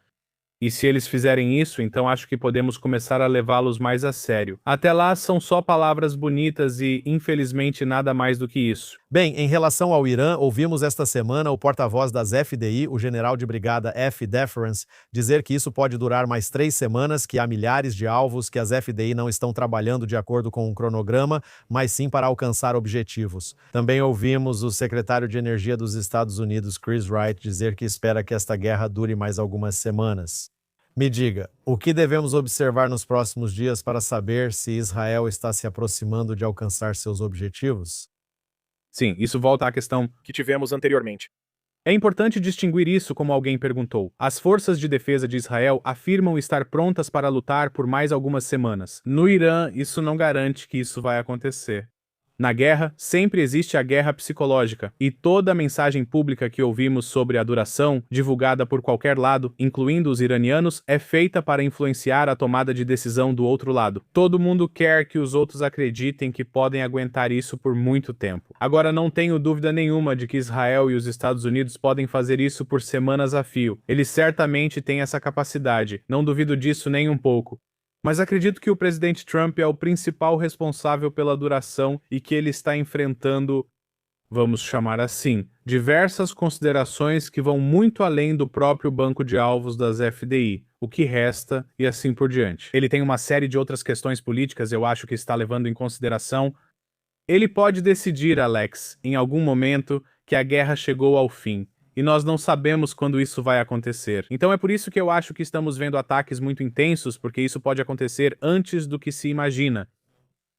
E se eles fizerem isso, então acho que podemos começar a levá-los mais a sério. Até lá são só palavras bonitas e, infelizmente, nada mais do que isso. Bem, em relação ao Irã, ouvimos esta semana o porta-voz das FDI, o general de brigada F. Deference, dizer que isso pode durar mais 3 semanas, que há milhares de alvos, que as FDI não estão trabalhando de acordo com um cronograma, mas sim para alcançar objetivos. Também ouvimos o secretário de Energia dos Estados Unidos, Chris Wright, dizer que espera que esta guerra dure mais algumas semanas. Me diga, o que devemos observar nos próximos dias para saber se Israel está se aproximando de alcançar seus objetivos? Sim, isso volta à questão que tivemos anteriormente. É importante distinguir isso, como alguém perguntou. As forças de defesa de Israel afirmam estar prontas para lutar por mais algumas semanas. No Irã, isso não garante que isso vai acontecer. Na guerra, sempre existe a guerra psicológica, e toda a mensagem pública que ouvimos sobre a duração, divulgada por qualquer lado, incluindo os iranianos, é feita para influenciar a tomada de decisão do outro lado. Todo mundo quer que os outros acreditem que podem aguentar isso por muito tempo. Agora, não tenho dúvida nenhuma de que Israel e os Estados Unidos podem fazer isso por semanas a fio. Eles certamente têm essa capacidade, não duvido disso nem um pouco. Mas acredito que o presidente Trump é o principal responsável pela duração e que ele está enfrentando, vamos chamar assim, diversas considerações que vão muito além do próprio banco de alvos das FDI, o que resta e assim por diante. Ele tem uma série de outras questões políticas, eu acho que está levando em consideração. Ele pode decidir, Alex, em algum momento, que a guerra chegou ao fim. E nós não sabemos quando isso vai acontecer. Então é por isso que eu acho que estamos vendo ataques muito intensos, porque isso pode acontecer antes do que se imagina.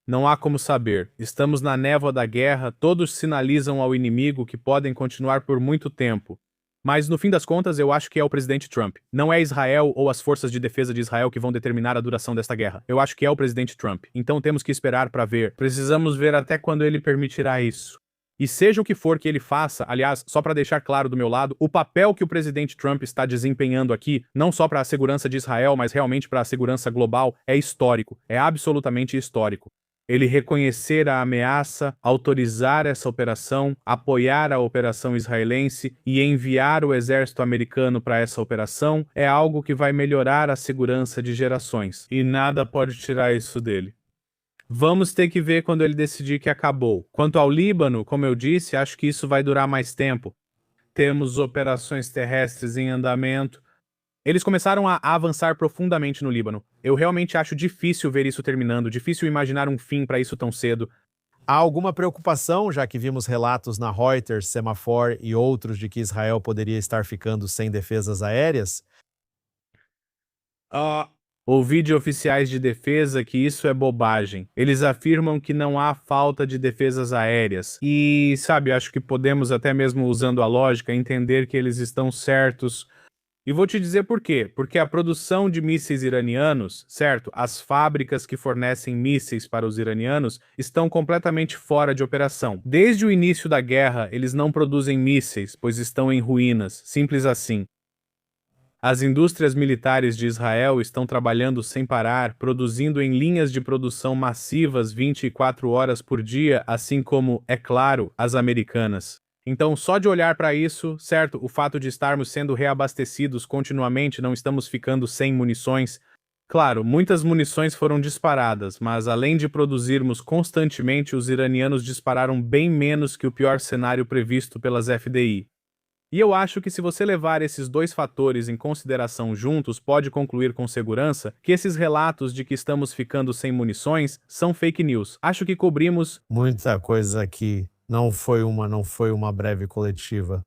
Não há como saber. Estamos na névoa da guerra, todos sinalizam ao inimigo que podem continuar por muito tempo. Mas no fim das contas eu acho que é o presidente Trump. Não é Israel ou as forças de defesa de Israel que vão determinar a duração desta guerra. Eu acho que é o presidente Trump. Então temos que esperar para ver. Precisamos ver até quando ele permitirá isso. E seja o que for que ele faça, aliás, só para deixar claro do meu lado, o papel que o presidente Trump está desempenhando aqui, não só para a segurança de Israel, mas realmente para a segurança global, é histórico, é absolutamente histórico. Ele reconhecer a ameaça, autorizar essa operação, apoiar a operação israelense e enviar o exército americano para essa operação é algo que vai melhorar a segurança de gerações. E nada pode tirar isso dele. Vamos ter que ver quando ele decidir que acabou. Quanto ao Líbano, como eu disse, acho que isso vai durar mais tempo. Temos operações terrestres em andamento. Eles começaram a avançar profundamente no Líbano. Eu realmente acho difícil ver isso terminando, difícil imaginar um fim para isso tão cedo. Há alguma preocupação, já que vimos relatos na Reuters, Semafor e outros de que Israel poderia estar ficando sem defesas aéreas? Ouvi de oficiais de defesa que isso é bobagem. Eles afirmam que não há falta de defesas aéreas. E, sabe, acho que podemos, até mesmo usando a lógica, entender que eles estão certos. E vou te dizer por quê. Porque a produção de mísseis iranianos, certo? As fábricas que fornecem mísseis para os iranianos estão completamente fora de operação. Desde o início da guerra, eles não produzem mísseis, pois estão em ruínas. Simples assim. As indústrias militares de Israel estão trabalhando sem parar, produzindo em linhas de produção massivas 24 horas por dia, assim como, é claro, as americanas. Então, só de olhar para isso, certo, o fato de estarmos sendo reabastecidos continuamente, não estamos ficando sem munições. Claro, muitas munições foram disparadas, mas além de produzirmos constantemente, os iranianos dispararam bem menos que o pior cenário previsto pelas FDI. E eu acho que se você levar esses dois fatores em consideração juntos, pode concluir com segurança que esses relatos de que estamos ficando sem munições são fake news. Acho que cobrimos Muita coisa aqui. Não foi uma breve coletiva.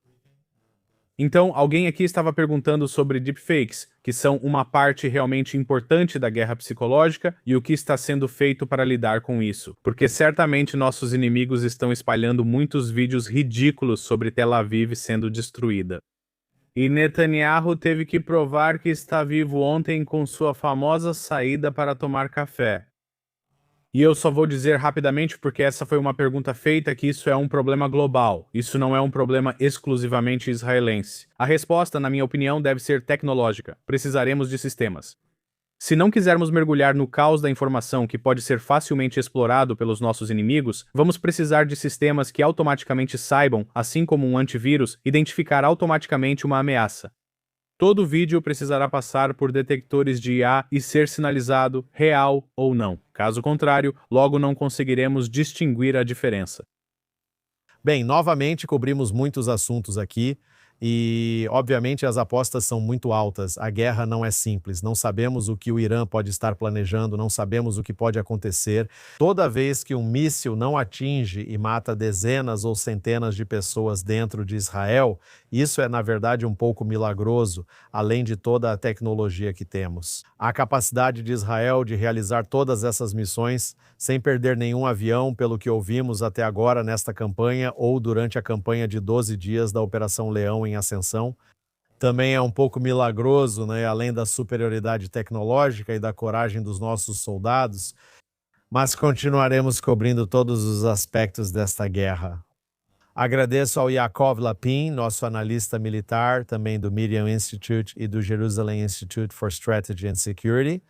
Então, alguém aqui estava perguntando sobre deepfakes, que são uma parte realmente importante da guerra psicológica e o que está sendo feito para lidar com isso. Porque certamente nossos inimigos estão espalhando muitos vídeos ridículos sobre Tel Aviv sendo destruída. E Netanyahu teve que provar que está vivo ontem com sua famosa saída para tomar café. E eu só vou dizer rapidamente, porque essa foi uma pergunta feita, que isso é um problema global. Isso não é um problema exclusivamente israelense. A resposta, na minha opinião, deve ser tecnológica. Precisaremos de sistemas. Se não quisermos mergulhar no caos da informação que pode ser facilmente explorado pelos nossos inimigos, vamos precisar de sistemas que automaticamente saibam, assim como um antivírus, identificar automaticamente uma ameaça. Todo vídeo precisará passar por detectores de IA e ser sinalizado real ou não. Caso contrário, logo não conseguiremos distinguir a diferença. Bem, novamente cobrimos muitos assuntos aqui e, obviamente, as apostas são muito altas. A guerra não é simples. Não sabemos o que o Irã pode estar planejando, não sabemos o que pode acontecer. Toda vez que um míssil não atinge e mata dezenas ou centenas de pessoas dentro de Israel, isso é, na verdade, um pouco milagroso, além de toda a tecnologia que temos. A capacidade de Israel de realizar todas essas missões sem perder nenhum avião, pelo que ouvimos até agora nesta campanha ou durante a campanha de 12 dias da Operação Leão em Ascensão, também é um pouco milagroso, né? Além da superioridade tecnológica e da coragem dos nossos soldados, mas continuaremos cobrindo todos os aspectos desta guerra. Agradeço ao Yaakov Lapin, nosso analista militar, também do Median Institute e do Jerusalem Institute for Strategy and Security.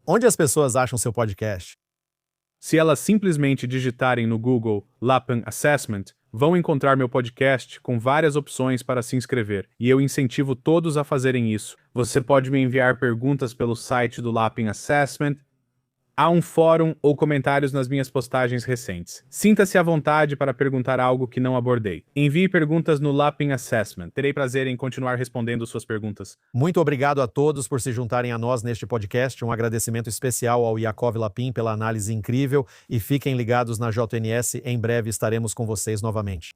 Onde as pessoas acham seu podcast? Se elas simplesmente digitarem no Google Lapin Assessment, vão encontrar meu podcast com várias opções para se inscrever, e eu incentivo todos a fazerem isso. Você pode me enviar perguntas pelo site do Lapin Assessment. Há um fórum ou comentários nas minhas postagens recentes. Sinta-se à vontade para perguntar algo que não abordei. Envie perguntas no Lapin Assessment. Terei prazer em continuar respondendo suas perguntas. Muito obrigado a todos por se juntarem a nós neste podcast. Um agradecimento especial ao Yaakov Lapin pela análise incrível e fiquem ligados na JNS. Em breve estaremos com vocês novamente.